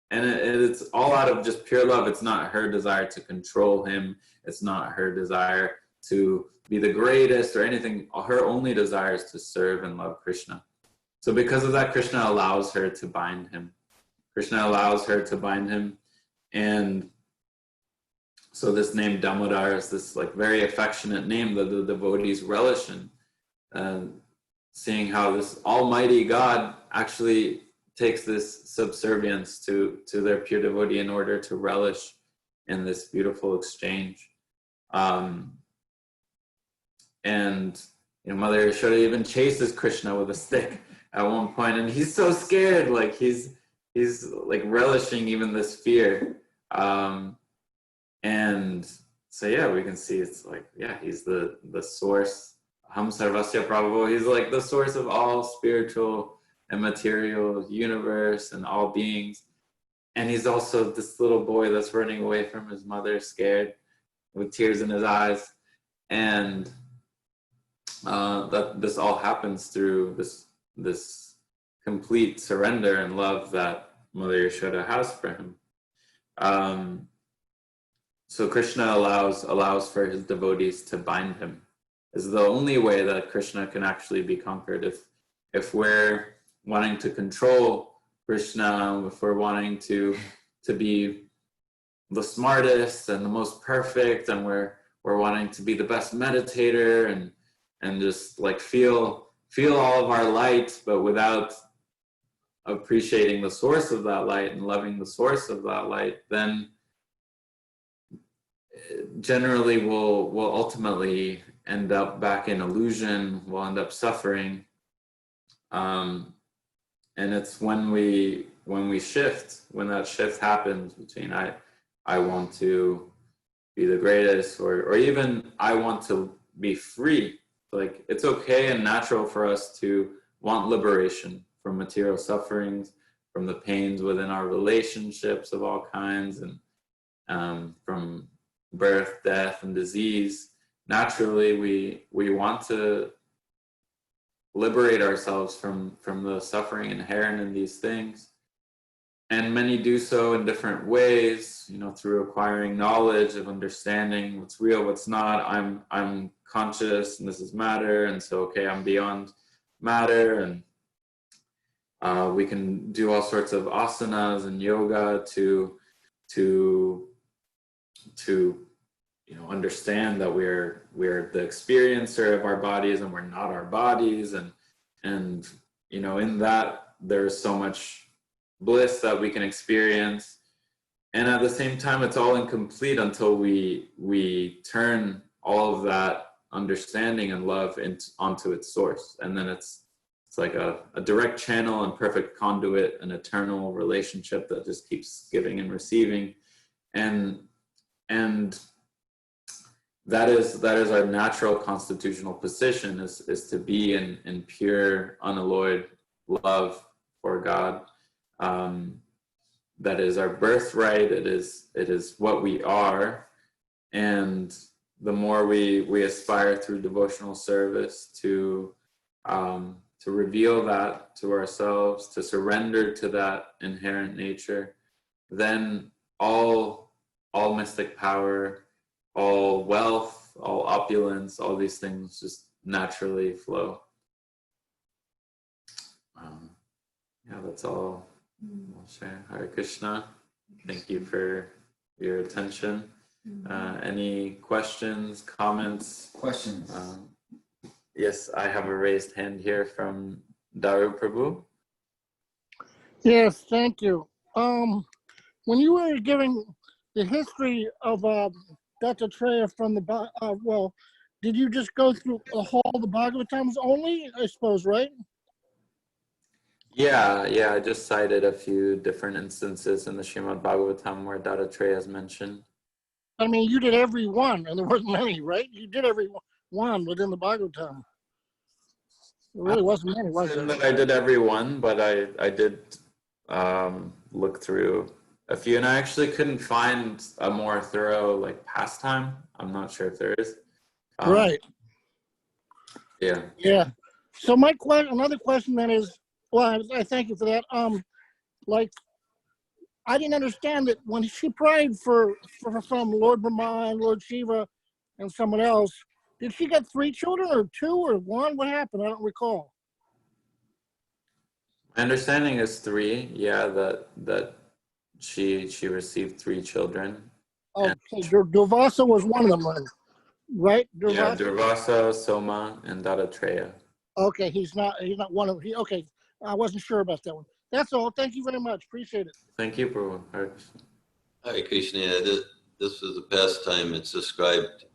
and it's all out of just pure love. It's not her desire to control him. It's not her desire to be the greatest or anything. Her only desire is to serve and love Krishna. So because of that, Krishna allows her to bind him. And so this name Damodar is this like very affectionate name that the devotees relish in, seeing how this almighty God actually takes this subservience to their pure devotee in order to relish in this beautiful exchange. And Mother Yashoda even chases Krishna with a stick at one point, and he's so scared, like he's like relishing even this fear. And so we can see it's like, he's the source. Ham Sarvasya Prabhu, he's like the source of all spiritual and material universe and all beings. And he's also this little boy that's running away from his mother, scared, with tears in his eyes. And that this all happens through this complete surrender and love that Mother Yashoda has for him. So Krishna allows for his devotees to bind him. This is the only way that Krishna can actually be conquered. If we're wanting to control Krishna, if we're wanting to be the smartest and the most perfect, and we're wanting to be the best meditator and just like feel all of our light, but without appreciating the source of that light and loving the source of that light, then generally we'll ultimately end up back in illusion. We'll end up suffering, and it's when we shift, when that shift happens between I want to be the greatest, or even I want to be free. Like, it's okay and natural for us to want liberation from material sufferings, from the pains within our relationships of all kinds, and from birth, death, and disease. Naturally, we want to liberate ourselves from the suffering inherent in these things. And many do so in different ways, through acquiring knowledge of understanding what's real, what's not. I'm conscious, and this is matter, and so I'm beyond matter, and we can do all sorts of asanas and yoga to understand that we're the experiencer of our bodies, and we're not our bodies, and in that there's so much bliss that we can experience. And at the same time, it's all incomplete until we turn all of that understanding and love onto its source. And then it's like a direct channel and perfect conduit, an eternal relationship that just keeps giving and receiving. And that is our natural constitutional position, is to be in pure, unalloyed love for God. That is our birthright. It is what we are, and the more we aspire through devotional service to reveal that to ourselves, to surrender to that inherent nature, then all mystic power, all wealth, all opulence, all these things just naturally flow. Yeah, that's all I'll share. Hare Krishna. Thank you for your attention. Any questions, comments? Questions? Yes, I have a raised hand here from Daru Prabhu. Yes, thank you. When you were giving the history of Dattatreya from the did you just go through the whole the Bhagavatams only? I suppose, right? Yeah, I just cited a few different instances in the Srimad Bhagavatam where Dattatreya is mentioned. I mean, you did every one, and there wasn't many, right? You did every one within the Bhagavatam. There really wasn't many, was there? I did every one, but I did look through a few, and I actually couldn't find a more thorough pastime. I'm not sure if there is. Right. Yeah. Yeah. So another question then is, well, I thank you for that. I didn't understand that when she prayed from Lord Brahma and Lord Shiva and someone else, did she get 3 children or 2 or 1? What happened? I don't recall. My understanding is 3. Yeah, that she received 3 children. Okay, Durvasa was one of them, right? Durvasa? Yeah, Durvasa, Soma, and Dattatreya. Okay, he's not one of them. Okay, I wasn't sure about that one. That's all. Thank you very much. Appreciate it. Thank you, Prabhu. Hare Krishna. Hare Krishna. This was the pastime. It's described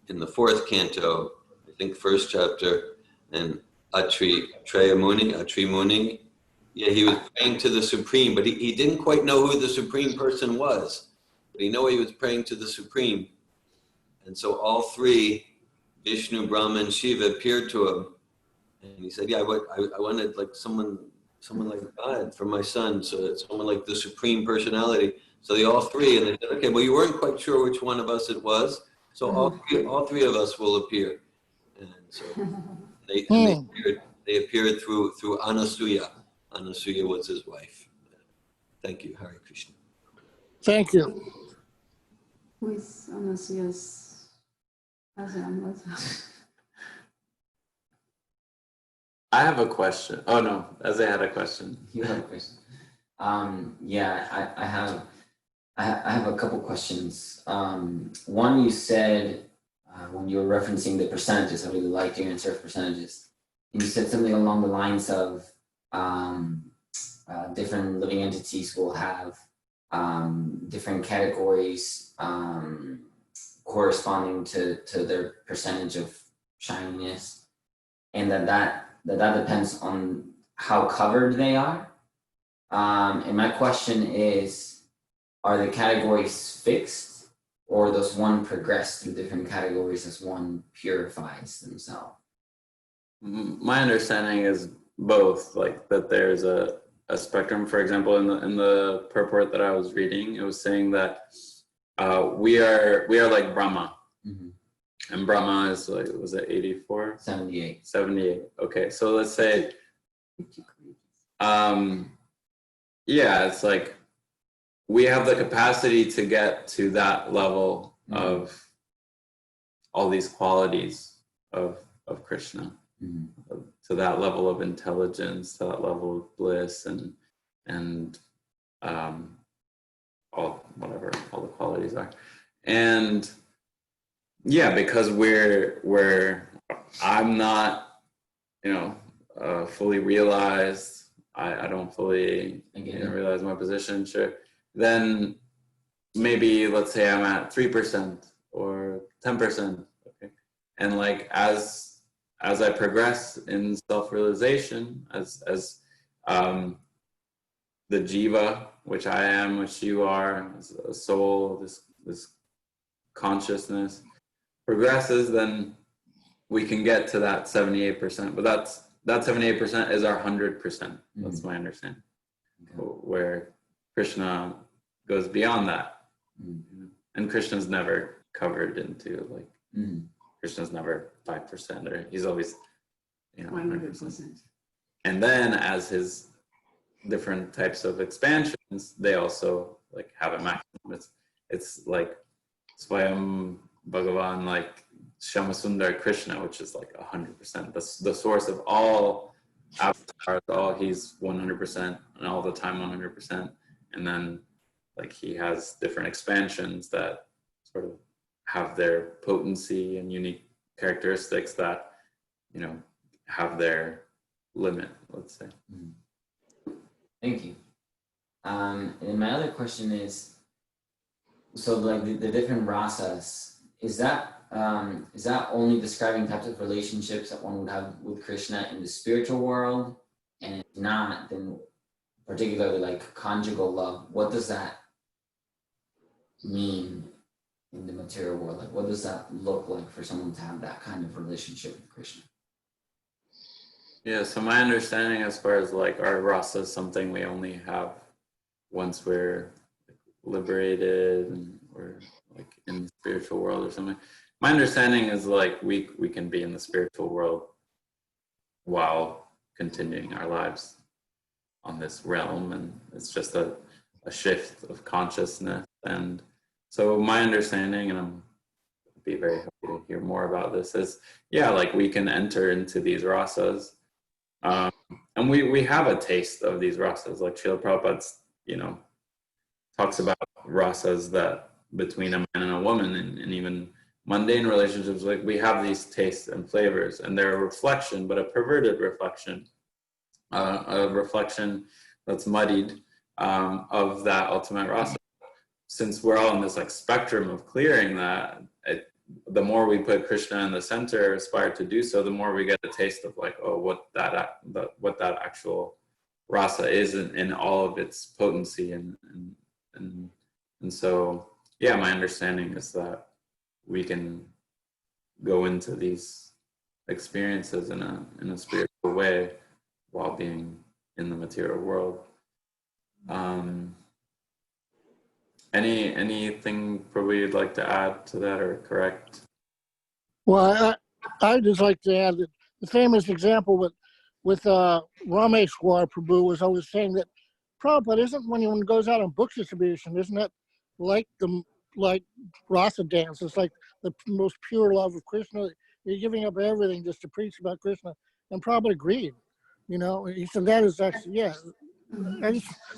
in the 4th canto, I think 1st chapter, and Atri Muni. Yeah, he was praying to the Supreme, but he didn't quite know who the Supreme person was. But he knew he was praying to the Supreme. And so all 3, Vishnu, Brahma, and Shiva, appeared to him. And he said, yeah, I wanted someone like God for my son, so someone like the Supreme Personality. So they all 3, and they said, okay, well, you weren't quite sure which one of us it was, so all three of us will appear. And so they appeared through Anasuya. Anasuya was his wife. Thank you, Hare Krishna. Thank you. Who is Anasuya's husband? I have a question. Oh no, Azay had a question. You have a question? Yeah, I have a couple questions. One, you said when you were referencing the percentages, I really liked your answer of percentages. You said something along the lines of different living entities will have different categories corresponding to their percentage of shininess, and that depends on how covered they are. And my question is, are the categories fixed, or does one progress through different categories as one purifies themselves? My understanding is both, that there's a spectrum. For example, in the purport that I was reading, it was saying that we are like Brahma. Mm-hmm. And Brahma is was it 84? 78. 78. Okay, so let's say, yeah, it's we have the capacity to get to that level of all these qualities of Krishna, to that level of intelligence, to that level of bliss, and all the qualities are. And yeah, because I'm not, fully realized. I don't fully realize my position. Sure. Then maybe let's say I'm at 3% or 10%. Okay. And as I progress in self-realization, as the jiva, which I am, which you are, as a soul, this consciousness, progresses, then we can get to that 78%. But that 78% is our 100%. That's my understanding. Okay. Where Krishna goes beyond that. And Krishna's never covered into like, Krishna's never 5%, or he's always, 100%. And then as his different types of expansions, they also like have a maximum. It's like Swayam Bhagavan, like Shamasundar Krishna, which is like 100%. The source of all avatars, he's 100% and all the time 100%. And then like he has different expansions that sort of have their potency and unique characteristics that, have their limit, let's say. Thank you. And my other question is, so like the different rasas, is that only describing types of relationships that one would have with Krishna in the spiritual world? And if not, then particularly like conjugal love, what does that mean in the material world? Like, what does that look like for someone to have that kind of relationship with Krishna? Yeah, so my understanding as far as like our rasa is something we only have once we're liberated and we're like in the spiritual world or something. My understanding is like we can be in the spiritual world while continuing our lives on this realm, and it's just a shift of consciousness. And so my understanding, and I'm be very happy to hear more about this, is like we can enter into these rasas. And we have a taste of these rasas, like Srila Prabhupada's, talks about rasas that between a man and a woman, and even mundane relationships, like we have these tastes and flavors, and they're a reflection, but a perverted reflection, a reflection that's muddied of that ultimate rasa. Since we're all in this like spectrum of clearing that, the more we put Krishna in the center, aspire to do so, the more we get a taste of like, what that actual rasa is in all of its potency, and so my understanding is that we can go into these experiences in a spiritual way while being in the material world. Anything probably you'd like to add to that or correct? Well, I'd just like to add that the famous example with Rameshwar Prabhu was always saying that Prabhupada isn't, when one goes out on book distribution, isn't that like rasa dance? It's like the most pure love of Krishna. You're giving up everything just to preach about Krishna. And Prabhupada agreed. He said that is actually,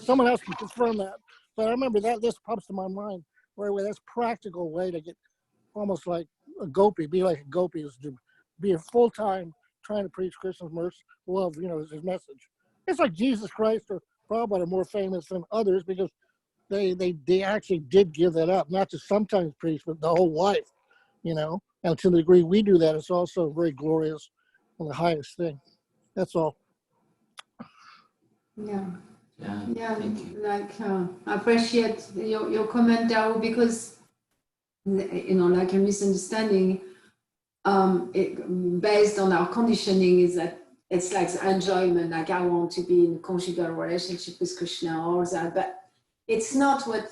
someone else can confirm that. But I remember that this pops to my mind right away. That's practical way to get almost like a gopi, be like a gopi, is to be a full-time trying to preach Krishna's mercy, love, his message. It's like Jesus Christ or Prabhupada are more famous than others because they actually did give that up, not just sometimes preach, but the whole life, And to the degree we do that, it's also very glorious and the highest thing. That's all. Yeah. Yeah, thank you. Like I appreciate your comment, Dao, because like a misunderstanding based on our conditioning is that it's like the enjoyment, like I want to be in a conjugal relationship with Krishna or that, but it's not what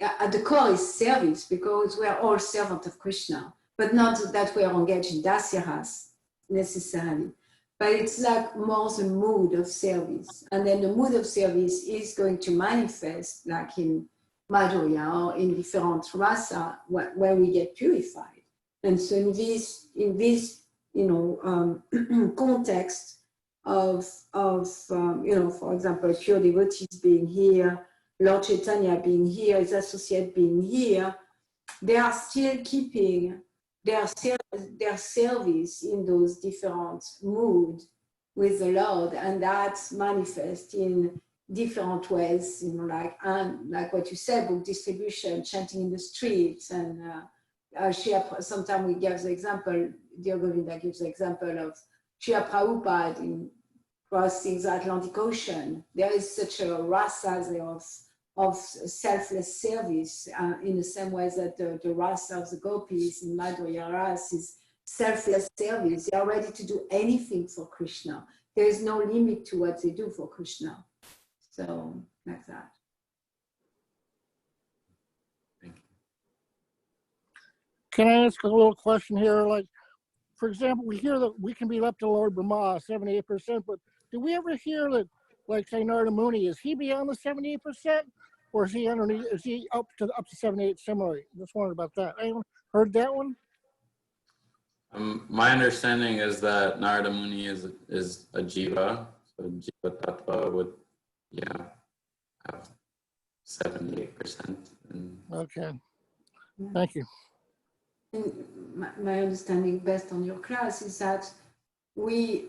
at the core is service, because we are all servants of Krishna, but not that we are engaged in dasyaras necessarily. But it's like more the mood of service. And then the mood of service is going to manifest like in Madhurya or in different rasa where we get purified. And so in this context of for example, pure devotees being here, Lord Chaitanya being here, his associate being here, they are still keeping their service in those different moods with the Lord, and that's manifest in different ways, like what you said, book distribution, chanting in the streets, and sometimes we give the example, Dear Govinda gives the example of Srila Prabhupada in crossing the Atlantic Ocean. There is such a rasa there of of selfless service, in the same way that the rasa of the gopis in Madhurya Ras is selfless service. They are ready to do anything for Krishna. There is no limit to what they do for Krishna. So, like that. Thank you. Can I ask a little question here? Like, for example, we hear that we can be left to Lord Brahma, 78%, but do we ever hear that, like, say, Narada Muni, is he beyond the 78%? Or is he underneath, is he up to 78 similarly? Just wondered about that. Anyone heard that one? My understanding is that Narada Muni is a jiva, so jiva tattva would, yeah, have 78%. Okay, thank you. My understanding based on your class is that we,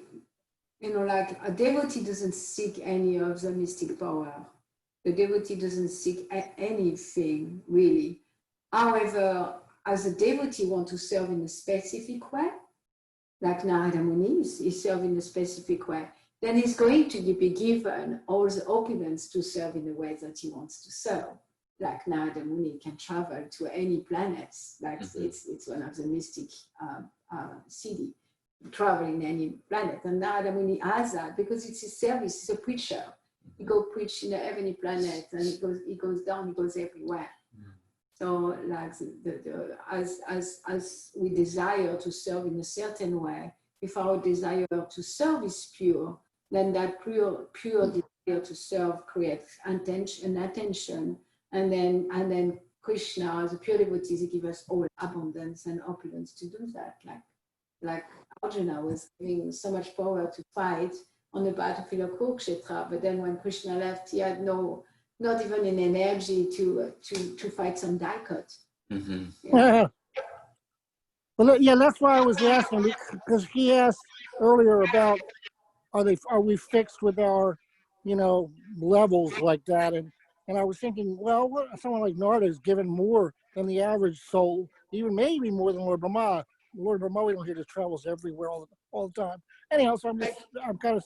like a devotee doesn't seek any of the mystic power. The devotee doesn't seek anything really. However, as a devotee want to serve in a specific way, like Narada Muni is serve in a specific way, then he's going to be given all the opulence to serve in the way that he wants to serve. Like Narada Muni can travel to any planets, like it's one of the mystic city, traveling any planet. And Narada Muni has that because it's his service, he's a preacher. He goes preach in every planet and he goes down, he goes everywhere. So like as we desire to serve in a certain way, if our desire to serve is pure, then that pure desire to serve creates attention. And then Krishna, the pure devotees, he gives us all abundance and opulence to do that. Like Arjuna was having so much power to fight on the battlefield of Kurukshetra, but then when Krishna left, he had not even an energy to fight some Daikot. Yeah. Well, yeah, that's why I was asking, because he asked earlier about are we fixed with our, levels like that, and I was thinking, well, someone like Narada is given more than the average soul, even maybe more than Lord Brahma. Lord Brahma, we don't hear, just travels everywhere all the time. Anyhow, so I'm kind of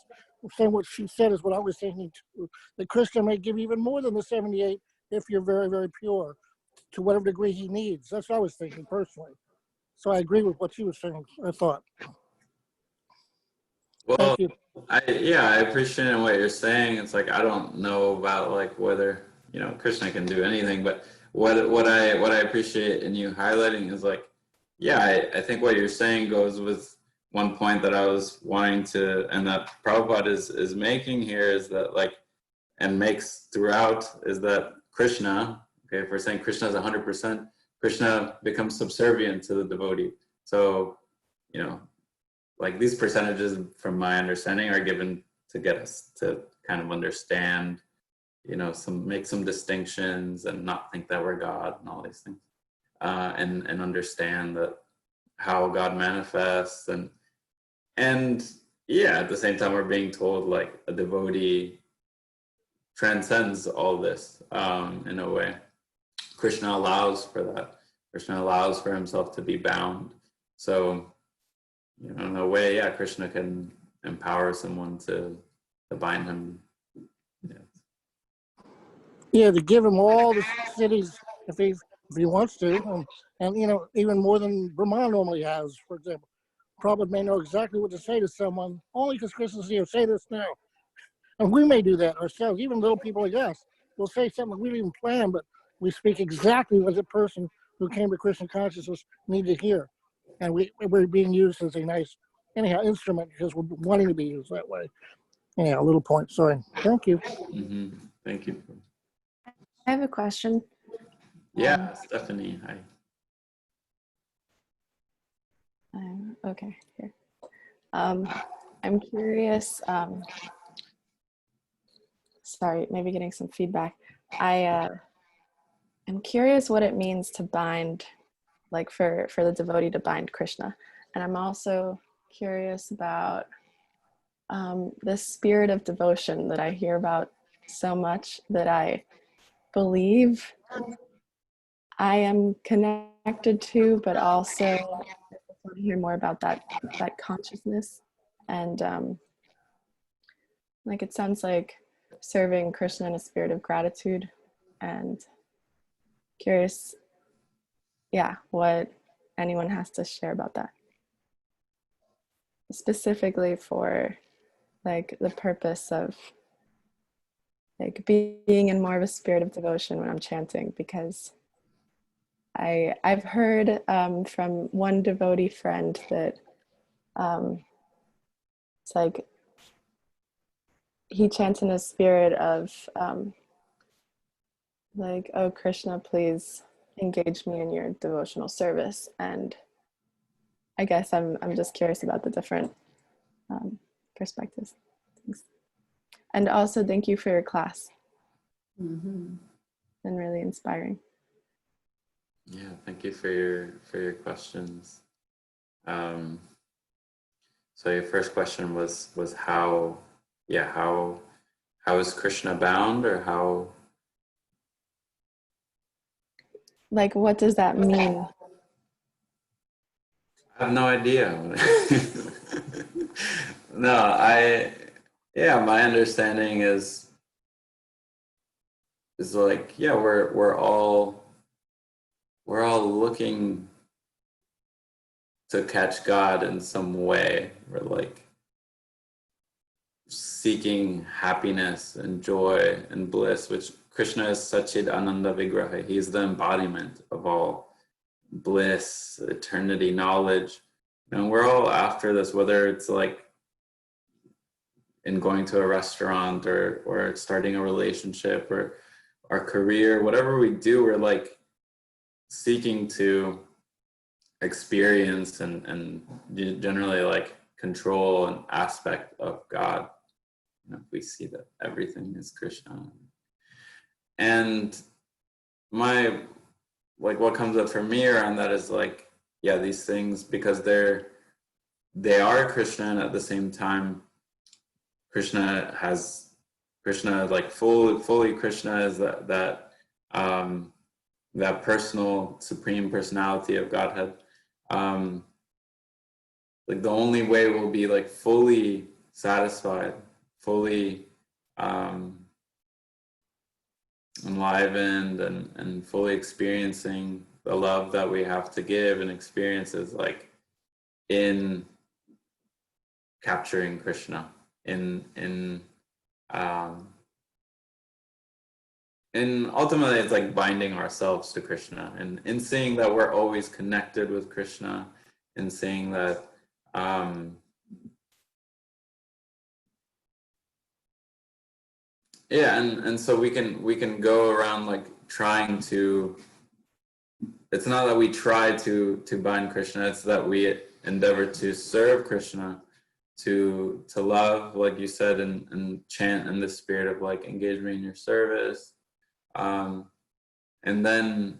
saying what she said is what I was thinking too. That Krishna may give even more than the 78 if you're very, very pure, to whatever degree he needs. That's what I was thinking personally. So I agree with what she was saying, I thought. Well, thank you. I appreciate what you're saying. It's like I don't know about like whether Krishna can do anything, but what I appreciate in you highlighting is like, I think what you're saying goes with one point that I was wanting to, and that Prabhupada is making here, is that like, and makes throughout, is that Krishna, okay, if we're saying Krishna is 100%, Krishna becomes subservient to the devotee. So, like these percentages, from my understanding, are given to get us to kind of understand, make some distinctions and not think that we're God and all these things, and understand that how God manifests, and at the same time we're being told like a devotee transcends all this in a way. Krishna allows for that. Krishna allows for himself to be bound. So, in a way, Krishna can empower someone to bind him. Yeah, to give him all the cities if he wants to, and even more than Brahma normally has, for example. Prabhupada may know exactly what to say to someone, only because Krishna's here, say this now. And we may do that ourselves, even little people like us. We'll say something we didn't even plan, but we speak exactly what the person who came to Krishna consciousness needed to hear. And we're being used as a nice, instrument because we're wanting to be used that way. A little point, sorry. Thank you. Mm-hmm. Thank you. I have a question. Yeah, Stephanie, hi. Okay, here. I'm curious, sorry, maybe getting some feedback. I'm curious what it means to bind, like for the devotee to bind Krishna. And I'm also curious about the spirit of devotion that I hear about so much, that I believe I am connected to, but also I want to hear more about that consciousness. And like it sounds like serving Krishna in a spirit of gratitude and curious, yeah, what anyone has to share about that. Specifically for like the purpose of like being in more of a spirit of devotion when I'm chanting, because I've heard from one devotee friend that it's like he chants in a spirit of like, oh Krishna, please engage me in your devotional service. And I guess I'm just curious about the different perspectives. Thanks. And also thank you for your class. Mm-hmm. Been really inspiring. Yeah, thank you for your questions. So your first question was how is Krishna bound, or how? Like, what does that mean? I have no idea. No, my understanding is like, yeah, we're all looking to catch God in some way. We're like seeking happiness and joy and bliss, which Krishna is Satchid Ananda Vigraha. He's the embodiment of all bliss, eternity, knowledge. And we're all after this, whether it's like in going to a restaurant or starting a relationship or our career, whatever we do, we're like seeking to experience and generally like control an aspect of God. You know, we see that everything is Krishna. And what comes up for me around that is like, yeah, these things, because they are Krishna, and at the same time, Krishna like fully Krishna is that personal supreme personality of Godhead. Like the only way we'll be like fully satisfied, fully enlivened and fully experiencing the love that we have to give and experiences like in capturing Krishna, in ultimately it's like binding ourselves to Krishna, and in seeing that we're always connected with Krishna, in seeing that and so we can go around like trying to, it's not that we try to bind Krishna, it's that we endeavor to serve Krishna, to love, like you said, and chant in the spirit of like engage me in your service. And then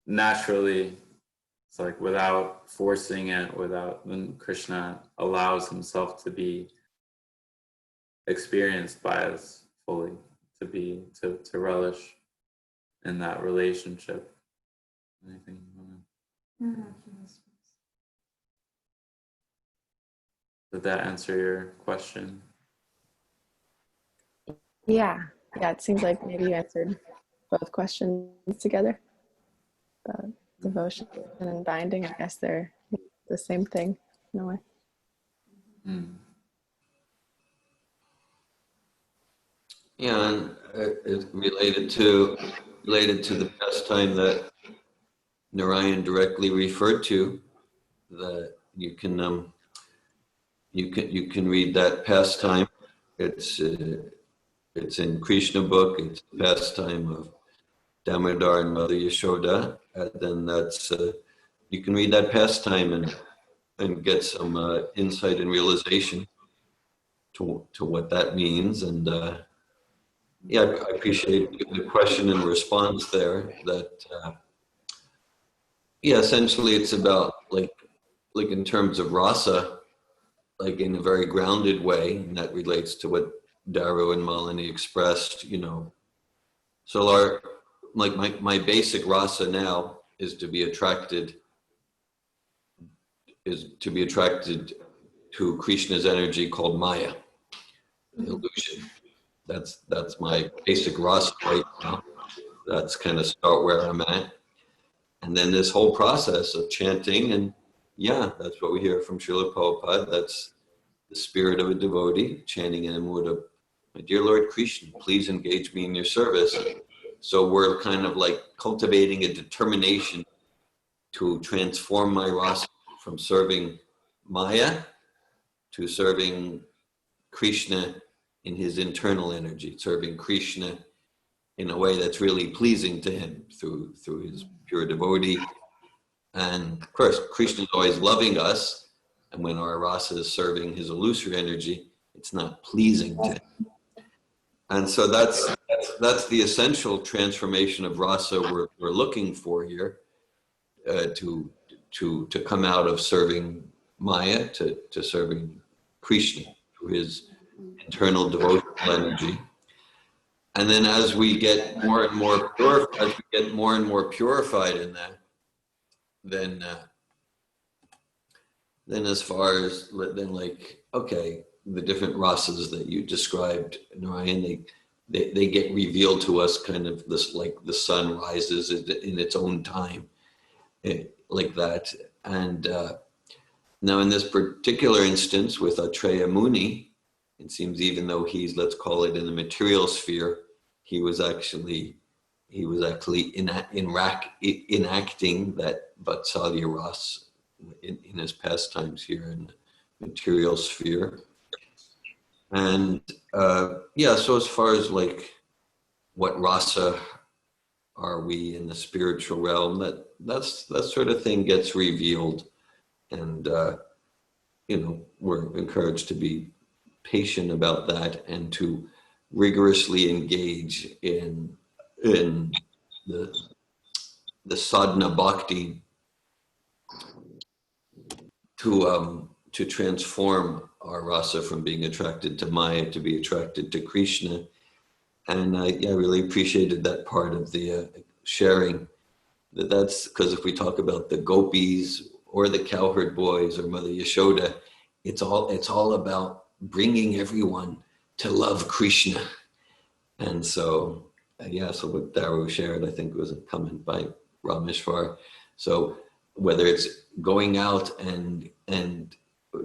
naturally, it's like without forcing it, then Krishna allows himself to be experienced by us fully, to relish in that relationship. Anything you want to? Did that answer your question? Yeah, it seems like maybe you answered both questions together. Devotion and binding, I guess they're the same thing in a way. Yeah, and it's related to the pastime that Narayan directly referred to. That you can read that pastime. It's in Krishna book. It's the pastime of Damodar and Mother Yashoda. And then that's you can read that pastime and get some insight and realization to what that means. And yeah, I appreciate the question and response there. That yeah, essentially it's about like in terms of rasa, like in a very grounded way, and that relates to what Daru and Malini expressed. You know, so our like my basic rasa now is to be attracted to Krishna's energy called Maya, illusion. That's my basic rasa right now. that's kind of start where I'm at. And then this whole process of chanting, and yeah, that's what we hear from Srila Prabhupada. That's the spirit of a devotee, chanting in a mood of, my dear Lord Krishna, please engage me in your service. So we're kind of like cultivating a determination to transform my rasa from serving Maya to serving Krishna in his internal energy, serving Krishna in a way that's really pleasing to him through his pure devotee. And of course, Krishna is always loving us, and when our rasa is serving his illusory energy, it's not pleasing to him. And so that's the essential transformation of rasa we're looking for here, to come out of serving Maya to serving Krishna through his internal devotional energy. And then as we get more and more purified in that, then as far as then, like, okay, the different rasas that you described, Narayan, they get revealed to us kind of this, like the sun rises in its own time, like that. And now in this particular instance with Atreya Muni, it seems even though he's, let's call it in the material sphere, he was actually enacting that Vatsalya Ras in his pastimes here in the material sphere. And yeah, so as far as like what rasa are we in the spiritual realm, that sort of thing gets revealed. And you know, we're encouraged to be patient about that and to rigorously engage in the sadhana bhakti to transform our rasa from being attracted to Maya to be attracted to Krishna. And I really appreciated that part of the sharing. That's because if we talk about the gopis or the cowherd boys or Mother Yashoda, it's all about bringing everyone to love Krishna. And so, yeah, so what Daru shared, I think was a comment by Rameshwar. So whether it's going out and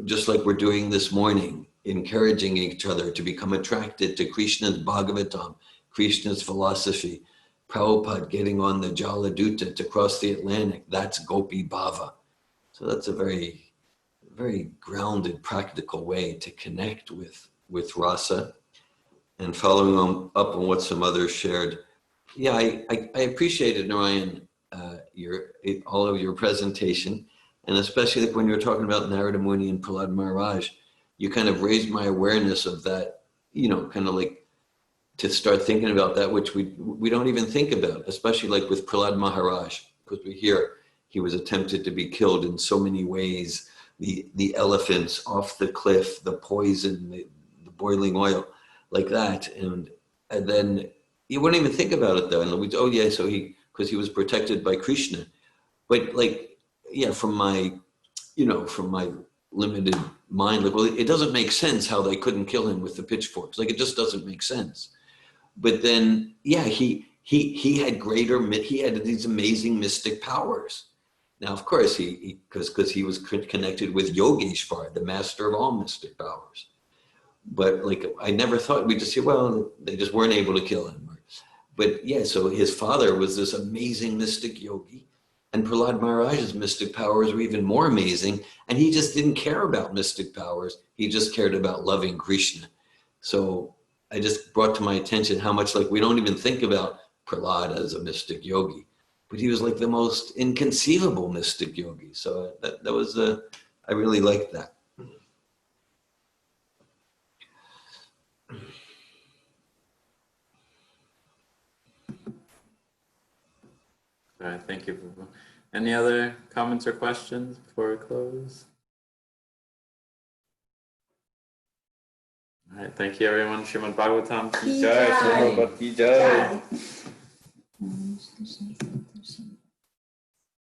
just like we're doing this morning, encouraging each other to become attracted to Krishna's Bhagavatam, Krishna's philosophy, Prabhupada getting on the Jaladuta to cross the Atlantic, that's Gopi Bhava. So that's a very, very grounded, practical way to connect with rasa. And following up on what some others shared, yeah, I appreciated, Narayan, all of your presentation, and especially like when you were talking about Narada Muni and Prahlad Maharaj, you kind of raised my awareness of that, you know, kind of like to start thinking about that, which we don't even think about, especially like with Prahlad Maharaj, because we hear he was attempted to be killed in so many ways, the elephants off the cliff, the poison, the boiling oil, like that, and then you wouldn't even think about it though, and we, oh yeah, so because he was protected by Krishna. But like, yeah, from my limited mind, like, well, it doesn't make sense how they couldn't kill him with the pitchforks. Like, it just doesn't make sense. But then, yeah, he had these amazing mystic powers. Now, of course, because he was connected with Yogeshwar, the master of all mystic powers. But like, I never thought, we just say, well, they just weren't able to kill him. But yeah, so his father was this amazing mystic yogi, and Prahlad Maharaj's mystic powers were even more amazing, and he just didn't care about mystic powers. He just cared about loving Krishna. So I just brought to my attention how much, like, we don't even think about Prahlad as a mystic yogi, but he was like the most inconceivable mystic yogi. So that was, I really liked that. All right, thank you. Any other comments or questions before we close? All right, thank you everyone. Srimad Bhagavatam ki jai, Prabhupada ki jai.